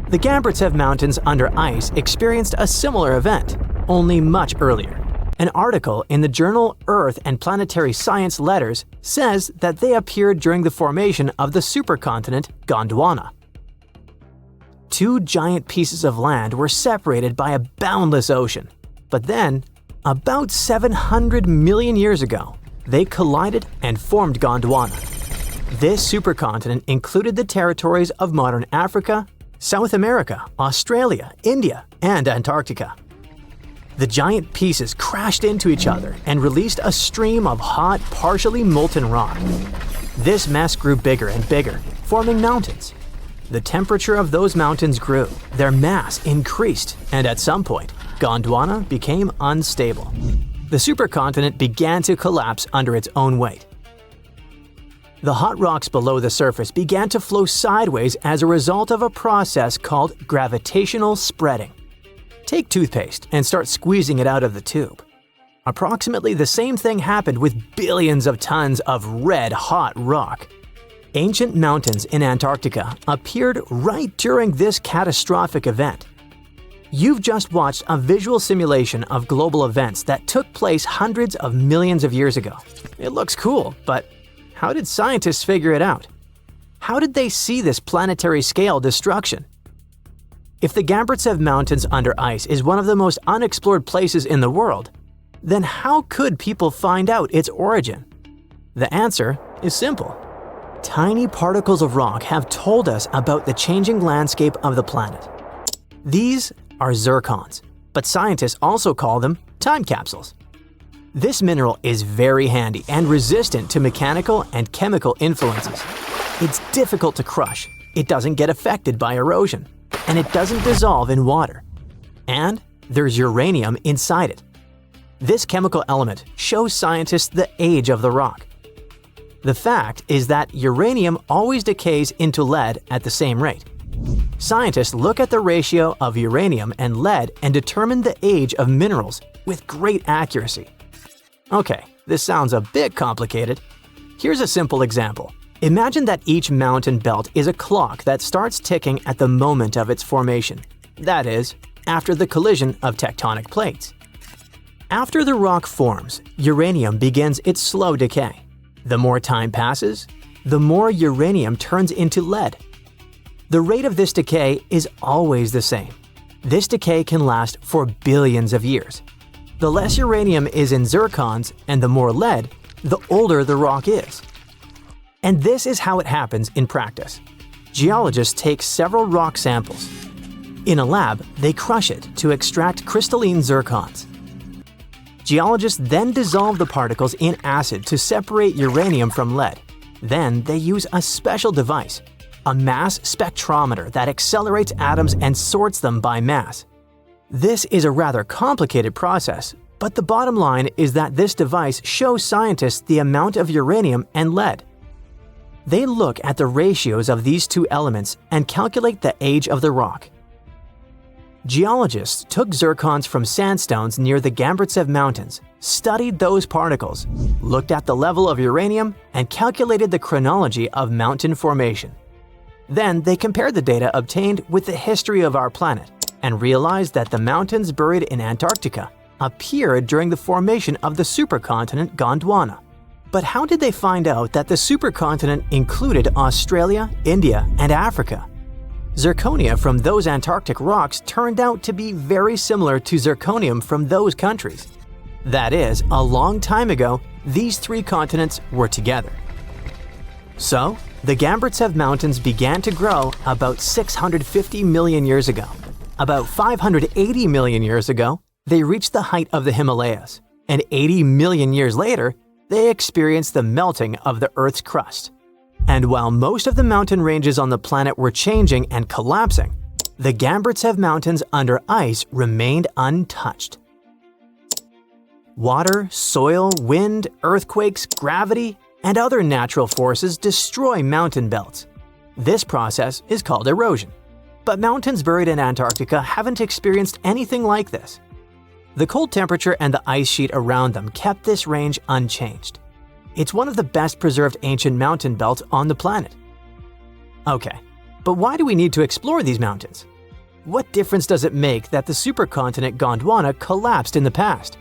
Speaker 1: The Gambritsev Mountains under ice experienced a similar event, only much earlier. An article in the journal Earth and Planetary Science Letters says that they appeared during the formation of the supercontinent Gondwana. Two giant pieces of land were separated by a boundless ocean. But then, about 700 million years ago, they collided and formed Gondwana. This supercontinent included the territories of modern Africa, South America, Australia, India, and Antarctica. The giant pieces crashed into each other and released a stream of hot, partially molten rock. This mess grew bigger and bigger, forming mountains. The temperature of those mountains grew, their mass increased, and at some point, Gondwana became unstable. The supercontinent began to collapse under its own weight. The hot rocks below the surface began to flow sideways as a result of a process called gravitational spreading. Take toothpaste and start squeezing it out of the tube. Approximately the same thing happened with billions of tons of red-hot rock. Ancient mountains in Antarctica appeared right during this catastrophic event, You've just watched a visual simulation of global events that took place hundreds of millions of years ago. It looks cool, but how did scientists figure it out? How did they see this planetary scale destruction? If the Gambritsev Mountains under ice is one of the most unexplored places in the world, then how could people find out its origin? The answer is simple. Tiny particles of rock have told us about the changing landscape of the planet. These are zircons, but scientists also call them time capsules. This mineral is very handy and resistant to mechanical and chemical influences. It's difficult to crush, it doesn't get affected by erosion, and it doesn't dissolve in water. And there's uranium inside it. This chemical element shows scientists the age of the rock. The fact is that uranium always decays into lead at the same rate. Scientists look at the ratio of uranium and lead and determine the age of minerals with great accuracy. Okay, this sounds a bit complicated. Here's a simple example. Imagine that each mountain belt is a clock that starts ticking at the moment of its formation. That is, after the collision of tectonic plates. After the rock forms, uranium begins its slow decay. The more time passes, the more uranium turns into lead. The rate of this decay is always the same. This decay can last for billions of years. The less uranium is in zircons and the more lead, the older the rock is. And this is how it happens in practice. Geologists take several rock samples. In a lab, they crush it to extract crystalline zircons. Geologists then dissolve the particles in acid to separate uranium from lead. Then they use a special device, a mass spectrometer that accelerates atoms and sorts them by mass. This is a rather complicated process, but the bottom line is that this device shows scientists the amount of uranium and lead. They look at the ratios of these two elements and calculate the age of the rock. Geologists took zircons from sandstones near the Gambritsev Mountains, studied those particles, looked at the level of uranium, and calculated the chronology of mountain formation. Then they compared the data obtained with the history of our planet and realized that the mountains buried in Antarctica appeared during the formation of the supercontinent Gondwana. But how did they find out that the supercontinent included Australia, India, and Africa? Zirconia from those Antarctic rocks turned out to be very similar to zirconium from those countries. That is, a long time ago, these three continents were together. So, the Gambritsev Mountains began to grow about 650 million years ago. About 580 million years ago, they reached the height of the Himalayas, and 80 million years later, they experienced the melting of the Earth's crust. And while most of the mountain ranges on the planet were changing and collapsing, the Gambritsev Mountains under ice remained untouched. Water, soil, wind, earthquakes, gravity, and other natural forces destroy mountain belts. This process is called erosion. But mountains buried in Antarctica haven't experienced anything like this. The cold temperature and the ice sheet around them kept this range unchanged. It's one of the best preserved ancient mountain belts on the planet. Okay, but why do we need to explore these mountains? What difference does it make that the supercontinent Gondwana collapsed in the past?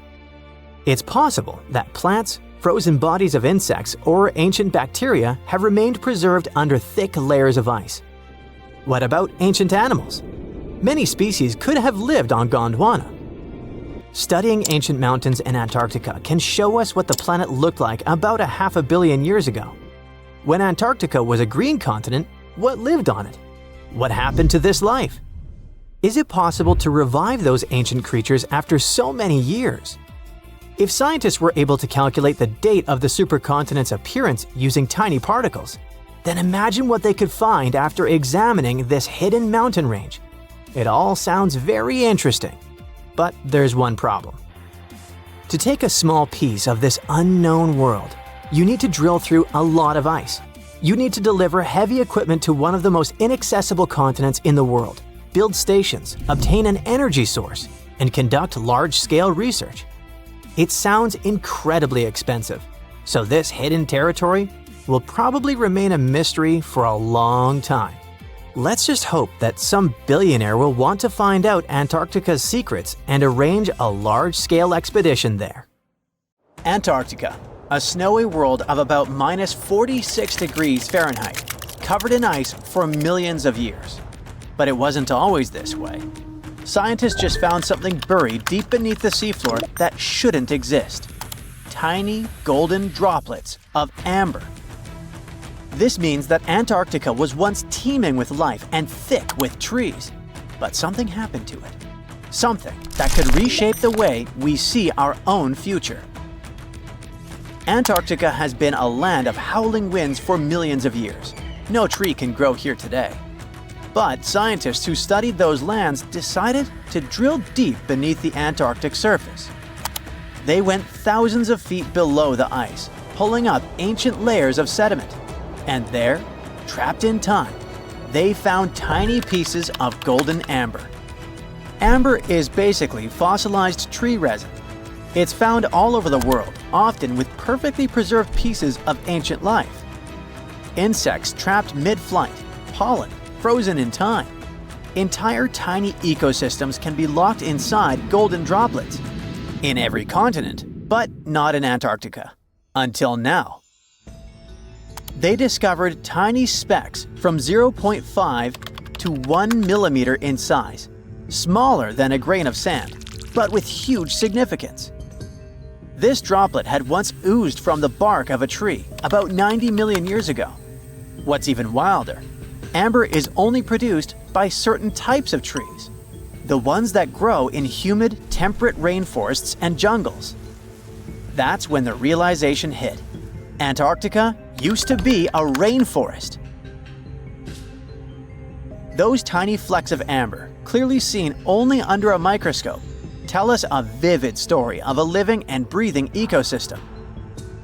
Speaker 1: It's possible that plants, frozen bodies of insects, or ancient bacteria have remained preserved under thick layers of ice. What about ancient animals? Many species could have lived on Gondwana. Studying ancient mountains in Antarctica can show us what the planet looked like about 500 million years ago. When Antarctica was a green continent, what lived on it? What happened to this life? Is it possible to revive those ancient creatures after so many years? If scientists were able to calculate the date of the supercontinent's appearance using tiny particles, then imagine what they could find after examining this hidden mountain range. It all sounds very interesting. But there's one problem. To take a small piece of this unknown world, you need to drill through a lot of ice. You need to deliver heavy equipment to one of the most inaccessible continents in the world, build stations, obtain an energy source, and conduct large-scale research. It sounds incredibly expensive, so this hidden territory will probably remain a mystery for a long time. Let's just hope that some billionaire will want to find out Antarctica's secrets and arrange a large-scale expedition there. Antarctica, a snowy world of about minus 46 degrees Fahrenheit, covered in ice for millions of years. But it wasn't always this way. Scientists just found something buried deep beneath the seafloor that shouldn't exist. Tiny golden droplets of amber. This means that Antarctica was once teeming with life and thick with trees. But something happened to it. Something that could reshape the way we see our own future. Antarctica has been a land of howling winds for millions of years. No tree can grow here today. But scientists who studied those lands decided to drill deep beneath the Antarctic surface. They went thousands of feet below the ice, pulling up ancient layers of sediment. And there, trapped in time, they found tiny pieces of golden amber. Amber is basically fossilized tree resin. It's found all over the world, often with perfectly preserved pieces of ancient life. Insects trapped mid-flight, pollen frozen in time. Entire tiny ecosystems can be locked inside golden droplets. In every continent, but not in Antarctica. Until now. They discovered tiny specks from 0.5 to 1 millimeter in size, smaller than a grain of sand, but with huge significance. This droplet had once oozed from the bark of a tree about 90 million years ago. What's even wilder, amber is only produced by certain types of trees, the ones that grow in humid, temperate rainforests and jungles. That's when the realization hit. Antarctica used to be a rainforest. Those tiny flecks of amber, clearly seen only under a microscope, tell us a vivid story of a living and breathing ecosystem.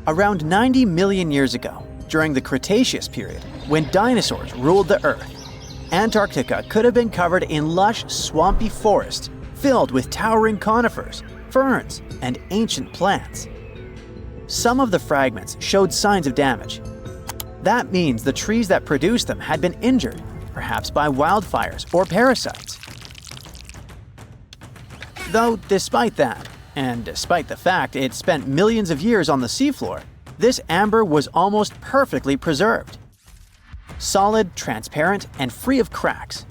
Speaker 1: Around 90 million years ago, during the Cretaceous period, when dinosaurs ruled the Earth, Antarctica could have been covered in lush, swampy forests filled with towering conifers, ferns, and ancient plants. Some of the fragments showed signs of damage. That means the trees that produced them had been injured, perhaps by wildfires or parasites. Though despite that, and despite the fact it spent millions of years on the seafloor, this amber was almost perfectly preserved. Solid, transparent, and free of cracks.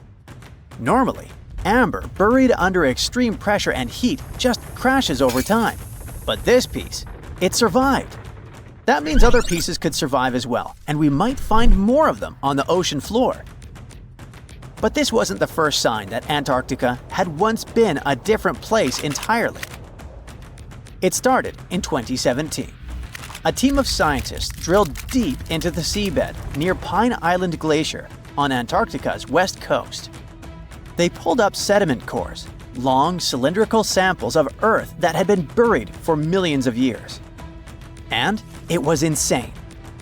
Speaker 1: Normally, amber buried under extreme pressure and heat just crashes over time. But this piece, it survived. That means other pieces could survive as well, and we might find more of them on the ocean floor. But this wasn't the first sign that Antarctica had once been a different place entirely. It started in 2017. A team of scientists drilled deep into the seabed near Pine Island Glacier on Antarctica's west coast. They pulled up sediment cores, long cylindrical samples of Earth that had been buried for millions of years. And it was insane.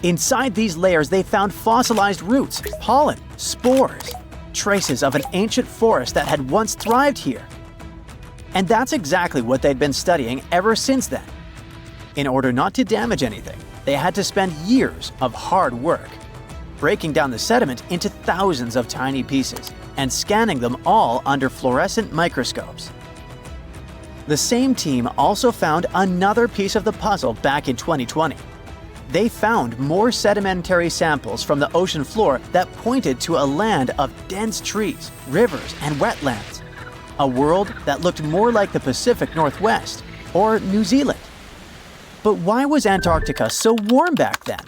Speaker 1: Inside these layers they found fossilized roots, pollen, spores, traces of an ancient forest that had once thrived here. And that's exactly what they'd been studying ever since then. In order not to damage anything, they had to spend years of hard work, breaking down the sediment into thousands of tiny pieces and scanning them all under fluorescent microscopes. The same team also found another piece of the puzzle back in 2020. They found more sedimentary samples from the ocean floor that pointed to a land of dense trees, rivers, and wetlands. A world that looked more like the Pacific Northwest or New Zealand. But why was Antarctica so warm back then?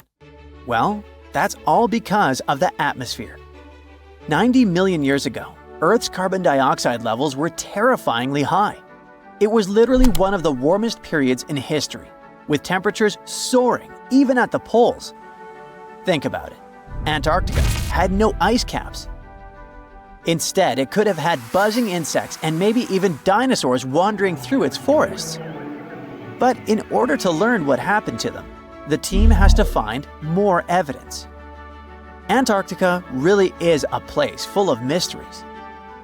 Speaker 1: Well, that's all because of the atmosphere. 90 million years ago, Earth's carbon dioxide levels were terrifyingly high. It was literally one of the warmest periods in history, with temperatures soaring even at the poles. Think about it. Antarctica had no ice caps. Instead, it could have had buzzing insects and maybe even dinosaurs wandering through its forests. But in order to learn what happened to them, the team has to find more evidence. Antarctica really is a place full of mysteries.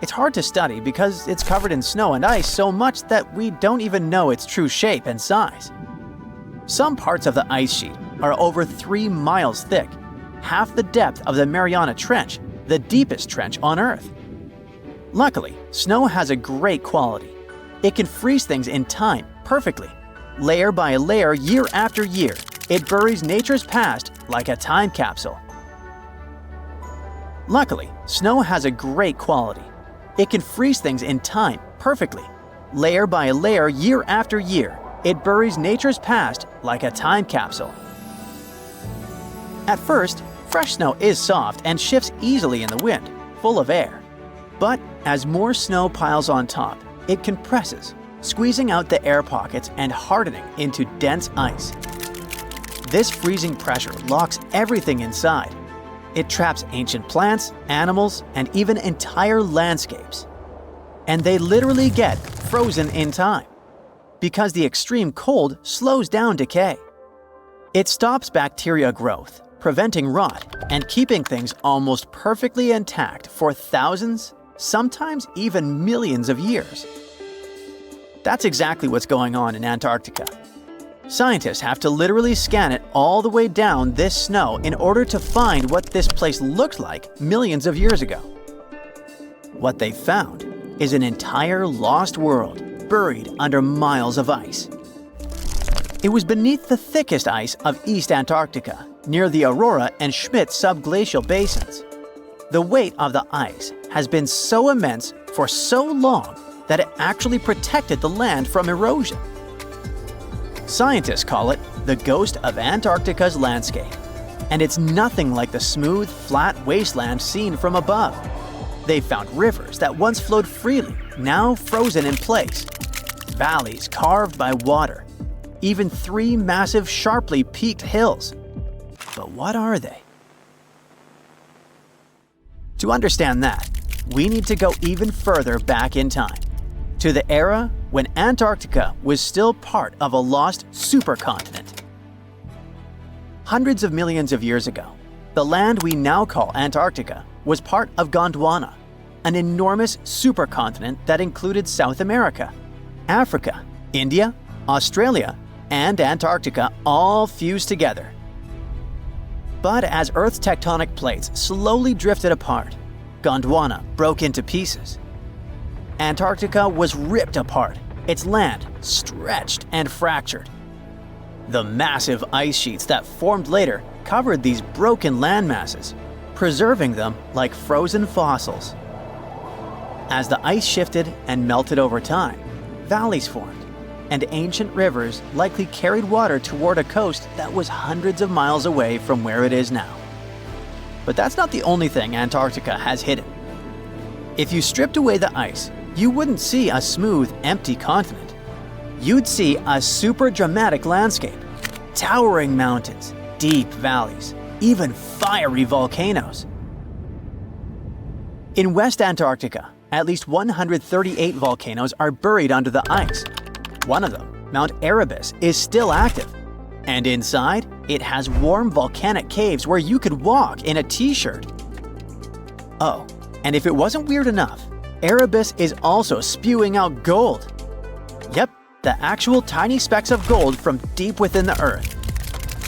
Speaker 1: It's hard to study because it's covered in snow and ice so much that we don't even know its true shape and size. Some parts of the ice sheet are over 3 miles thick, half the depth of the Mariana Trench, the deepest trench on Earth. Luckily, snow has a great quality. It can freeze things in time perfectly. Layer by layer, year after year, it buries nature's past like a time capsule. Luckily, snow has a great quality. It can freeze things in time perfectly. Layer by layer, year after year, it buries nature's past like a time capsule. At first, fresh snow is soft and shifts easily in the wind, full of air. But as more snow piles on top, it compresses, squeezing out the air pockets and hardening into dense ice. This freezing pressure locks everything inside. It traps ancient plants, animals, and even entire landscapes. And they literally get frozen in time, because the extreme cold slows down decay. It stops bacteria growth, preventing rot, and keeping things almost perfectly intact for thousands, sometimes even millions of years. That's exactly what's going on in Antarctica. Scientists have to literally scan it all the way down this snow in order to find what this place looked like millions of years ago. What they found is an entire lost world buried under miles of ice. It was beneath the thickest ice of East Antarctica, near the Aurora and Schmidt subglacial basins. The weight of the ice has been so immense for so long that it actually protected the land from erosion. Scientists call it the ghost of Antarctica's landscape, and it's nothing like the smooth, flat wasteland seen from above. They found rivers that once flowed freely, now frozen in place, valleys carved by water, even 3 massive, sharply peaked hills. But what are they? To understand that, we need to go even further back in time, to the era when Antarctica was still part of a lost supercontinent. Hundreds of millions of years ago, the land we now call Antarctica was part of Gondwana, an enormous supercontinent that included South America, Africa, India, Australia, and Antarctica all fused together. But as Earth's tectonic plates slowly drifted apart, Gondwana broke into pieces. Antarctica was ripped apart, its land stretched and fractured. The massive ice sheets that formed later covered these broken landmasses, preserving them like frozen fossils. As the ice shifted and melted over time, valleys formed, and ancient rivers likely carried water toward a coast that was hundreds of miles away from where it is now. But that's not the only thing Antarctica has hidden. If you stripped away the ice, you wouldn't see a smooth, empty continent. You'd see a super dramatic landscape, towering mountains, deep valleys, even fiery volcanoes. In West Antarctica, at least 138 volcanoes are buried under the ice. One of them, Mount Erebus, is still active. And inside, it has warm volcanic caves where you could walk in a t-shirt. Oh, and if it wasn't weird enough, Erebus is also spewing out gold. Yep, the actual tiny specks of gold from deep within the Earth.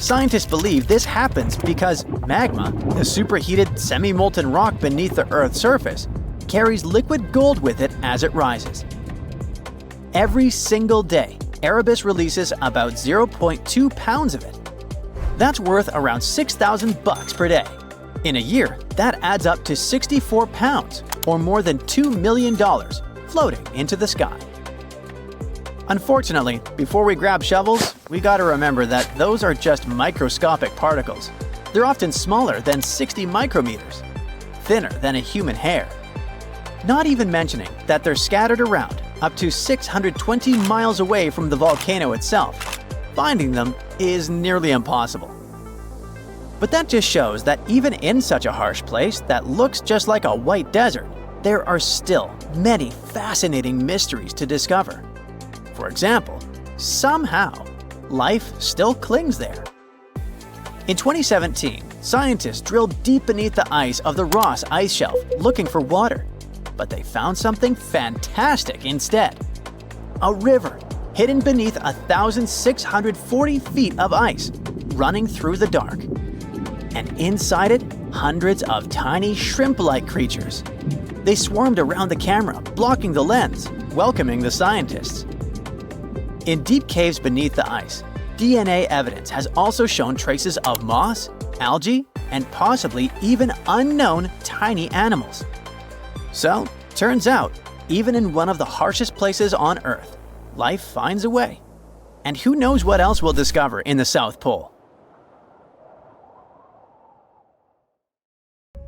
Speaker 1: Scientists believe this happens because magma, the superheated semi-molten rock beneath the Earth's surface, carries liquid gold with it as it rises. Every single day, Erebus releases about 0.2 pounds of it. That's worth around $6,000 per day. In a year, that adds up to 64 pounds, or more than $2 million, floating into the sky. Unfortunately, before we grab shovels, we gotta remember that those are just microscopic particles. They're often smaller than 60 micrometers, thinner than a human hair. Not even mentioning that they're scattered around up to 620 miles away from the volcano itself. Finding them is nearly impossible. But that just shows that even in such a harsh place that looks just like a white desert, there are still many fascinating mysteries to discover. For example, somehow, life still clings there. In 2017, scientists drilled deep beneath the ice of the Ross Ice Shelf looking for water. But they found something fantastic instead. A river hidden beneath 1,640 feet of ice, running through the dark. And inside it, hundreds of tiny shrimp-like creatures. They swarmed around the camera, blocking the lens, welcoming the scientists. In deep caves beneath the ice, DNA evidence has also shown traces of moss, algae, and possibly even unknown tiny animals. So, turns out, even in one of the harshest places on Earth, life finds a way. And who knows what else we'll discover in the South Pole?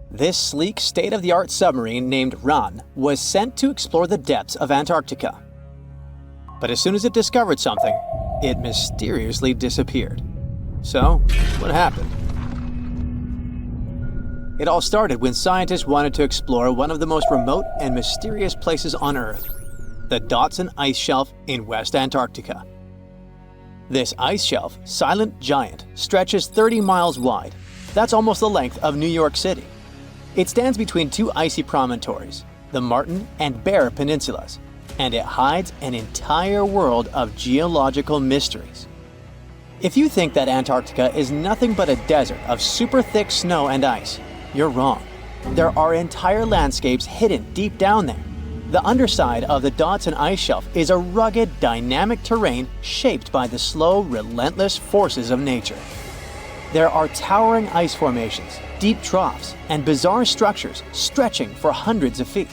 Speaker 1: This sleek, state-of-the-art submarine named Ran was sent to explore the depths of Antarctica. But as soon as it discovered something, it mysteriously disappeared. So, what happened? It all started when scientists wanted to explore one of the most remote and mysterious places on Earth, the Dotson Ice Shelf in West Antarctica. This ice shelf, silent giant, stretches 30 miles wide. That's almost the length of New York City. It stands between two icy promontories, the Martin and Bear Peninsulas, and it hides an entire world of geological mysteries. If you think that Antarctica is nothing but a desert of super thick snow and ice, you're wrong. There are entire landscapes hidden deep down there. The underside of the Dotson Ice Shelf is a rugged, dynamic terrain shaped by the slow, relentless forces of nature. There are towering ice formations, deep troughs, and bizarre structures stretching for hundreds of feet.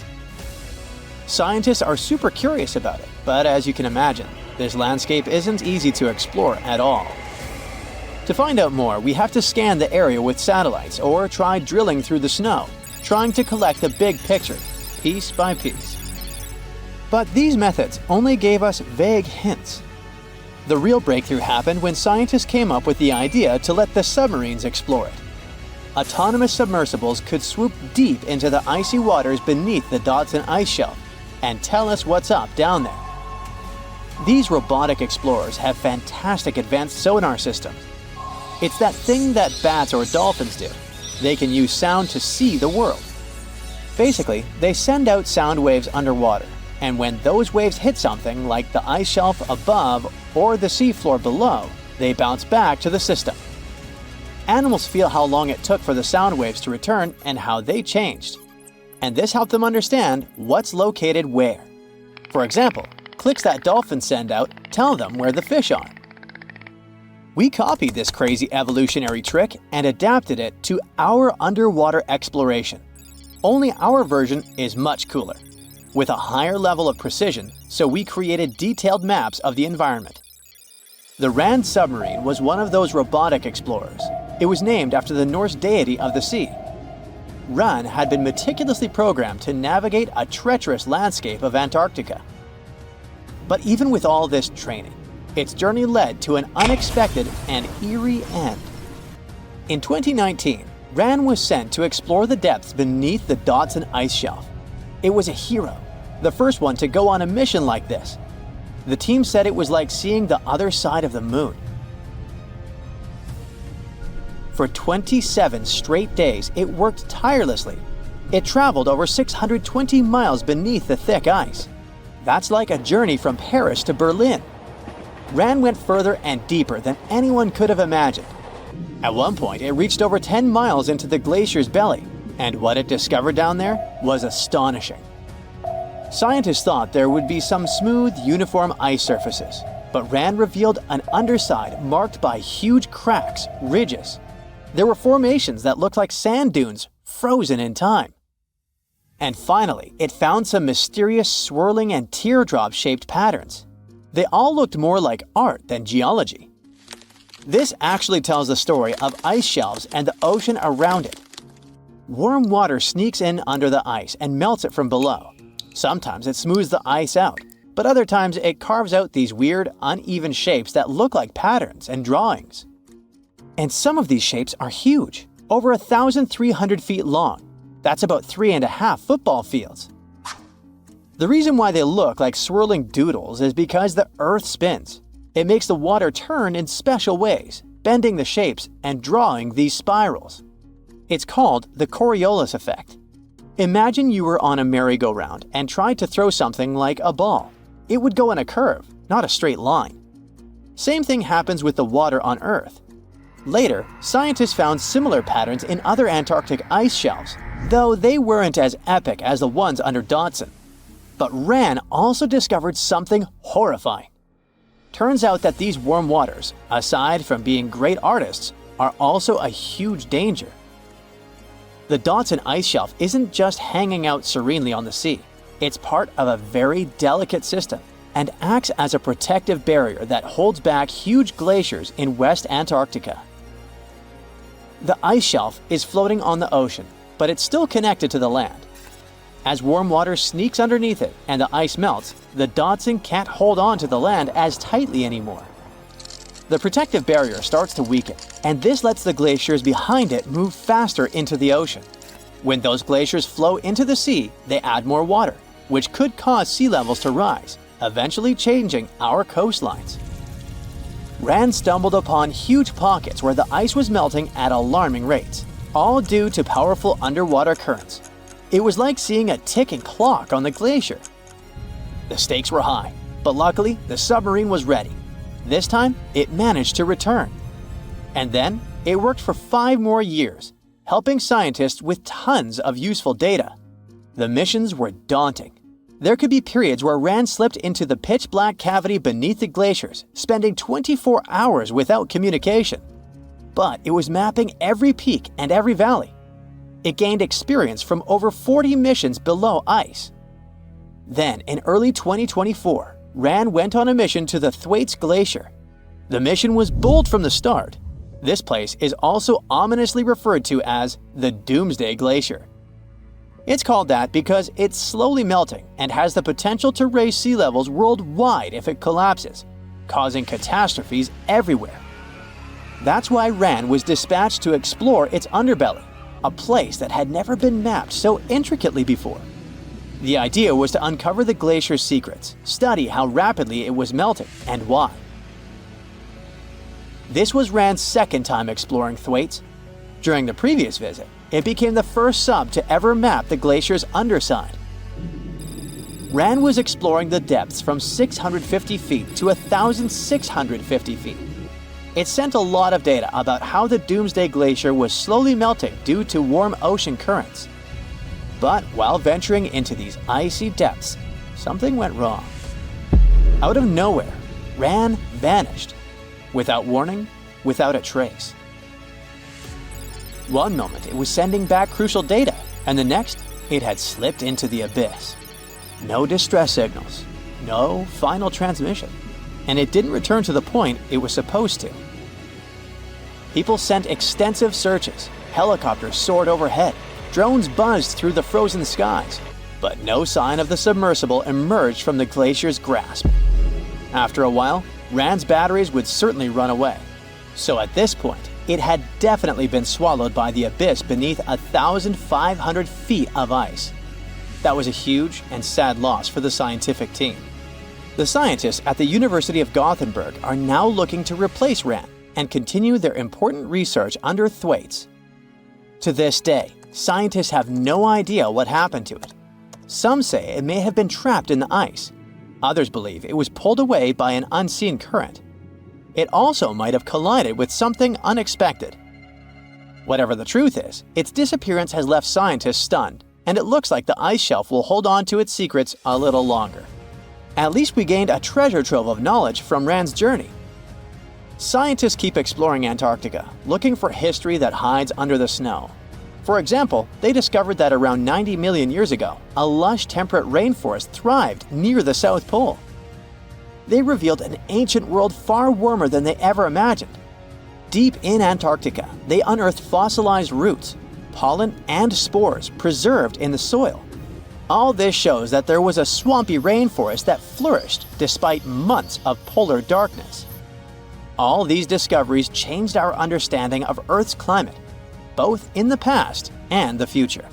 Speaker 1: Scientists are super curious about it, but as you can imagine, this landscape isn't easy to explore at all. To find out more, we have to scan the area with satellites or try drilling through the snow, trying to collect the big picture, piece by piece. But these methods only gave us vague hints. The real breakthrough happened when scientists came up with the idea to let the submarines explore it. Autonomous submersibles could swoop deep into the icy waters beneath the Dotson Ice Shelf and tell us what's up down there. These robotic explorers have fantastic advanced sonar systems. It's that thing that bats or dolphins do. They can use sound to see the world. Basically, they send out sound waves underwater, and when those waves hit something like the ice shelf above or the seafloor below, they bounce back to the system. Animals feel how long it took for the sound waves to return and how they changed. And this helped them understand what's located where. For example, clicks that dolphins send out tell them where the fish are. We copied this crazy evolutionary trick and adapted it to our underwater exploration. Only our version is much cooler, with a higher level of precision, so we created detailed maps of the environment. The Rand submarine was one of those robotic explorers. It was named after the Norse deity of the sea. Ran had been meticulously programmed to navigate a treacherous landscape of Antarctica. But even with all this training, its journey led to an unexpected and eerie end. In 2019, Ran was sent to explore the depths beneath the Dotson Ice Shelf. It was a hero, the first one to go on a mission like this. The team said it was like seeing the other side of the moon. For 27 straight days, it worked tirelessly. It traveled over 620 miles beneath the thick ice. That's like a journey from Paris to Berlin. Ran went further and deeper than anyone could have imagined. At one point, it reached over 10 miles into the glacier's belly, and what it discovered down there was astonishing. Scientists thought there would be some smooth, uniform ice surfaces, but Ran revealed an underside marked by huge cracks, ridges. There were formations that looked like sand dunes, frozen in time. And finally, it found some mysterious swirling and teardrop-shaped patterns. They all looked more like art than geology. This actually tells the story of ice shelves and the ocean around it. Warm water sneaks in under the ice and melts it from below. Sometimes it smooths the ice out, but other times it carves out these weird, uneven shapes that look like patterns and drawings. And some of these shapes are huge, over 1,300 feet long. That's about 3.5 football fields. The reason why they look like swirling doodles is because the Earth spins. It makes the water turn in special ways, bending the shapes and drawing these spirals. It's called the Coriolis effect. Imagine you were on a merry-go-round and tried to throw something like a ball. It would go in a curve, not a straight line. Same thing happens with the water on Earth. Later, scientists found similar patterns in other Antarctic ice shelves, though they weren't as epic as the ones under Dodson. But Ran also discovered something horrifying. Turns out that these warm waters, aside from being great artists, are also a huge danger. The Dodson ice shelf isn't just hanging out serenely on the sea. It's part of a very delicate system and acts as a protective barrier that holds back huge glaciers in West Antarctica. The ice shelf is floating on the ocean, but it's still connected to the land. As warm water sneaks underneath it and the ice melts, the Dodson can't hold on to the land as tightly anymore. The protective barrier starts to weaken, and this lets the glaciers behind it move faster into the ocean. When those glaciers flow into the sea, they add more water, which could cause sea levels to rise, eventually changing our coastlines. Rand stumbled upon huge pockets where the ice was melting at alarming rates, all due to powerful underwater currents. It was like seeing a ticking clock on the glacier. The stakes were high, but luckily the submarine was ready. This time, it managed to return. And then, it worked for 5 more years, helping scientists with tons of useful data. The missions were daunting. There could be periods where Rand slipped into the pitch-black cavity beneath the glaciers, spending 24 hours without communication. But it was mapping every peak and every valley. It gained experience from over 40 missions below ice. Then, in early 2024, Rand went on a mission to the Thwaites Glacier. The mission was bold from the start. This place is also ominously referred to as the Doomsday Glacier. It's called that because it's slowly melting and has the potential to raise sea levels worldwide if it collapses, causing catastrophes everywhere. That's why Rand was dispatched to explore its underbelly, a place that had never been mapped so intricately before. The idea was to uncover the glacier's secrets, study how rapidly it was melting, and why. This was Rand's second time exploring Thwaites. During the previous visit, it became the first sub to ever map the glacier's underside. Rand was exploring the depths from 650 feet to 1,650 feet. It sent a lot of data about how the Doomsday Glacier was slowly melting due to warm ocean currents. But while venturing into these icy depths, something went wrong. Out of nowhere, Rand vanished. Without warning, without a trace. One moment it was sending back crucial data, and the next, it had slipped into the abyss. No distress signals, no final transmission, and it didn't return to the point it was supposed to. People sent extensive searches, helicopters soared overhead, drones buzzed through the frozen skies, but no sign of the submersible emerged from the glacier's grasp. After a while, Rand's batteries would certainly run away. So at this point, it had definitely been swallowed by the abyss beneath 1,500 feet of ice. That was a huge and sad loss for the scientific team. The scientists at the University of Gothenburg are now looking to replace Rand and continue their important research under Thwaites. To this day, scientists have no idea what happened to it. Some say it may have been trapped in the ice. Others believe it was pulled away by an unseen current. It also might have collided with something unexpected. Whatever the truth is, its disappearance has left scientists stunned, and it looks like the ice shelf will hold on to its secrets a little longer. At least we gained a treasure trove of knowledge from Rand's journey. Scientists keep exploring Antarctica, looking for history that hides under the snow. For example, they discovered that around 90 million years ago, a lush temperate rainforest thrived near the South Pole. They revealed an ancient world far warmer than they ever imagined. Deep in Antarctica, they unearthed fossilized roots, pollen, and spores preserved in the soil. All this shows that there was a swampy rainforest that flourished despite months of polar darkness. All these discoveries changed our understanding of Earth's climate, both in the past and the future.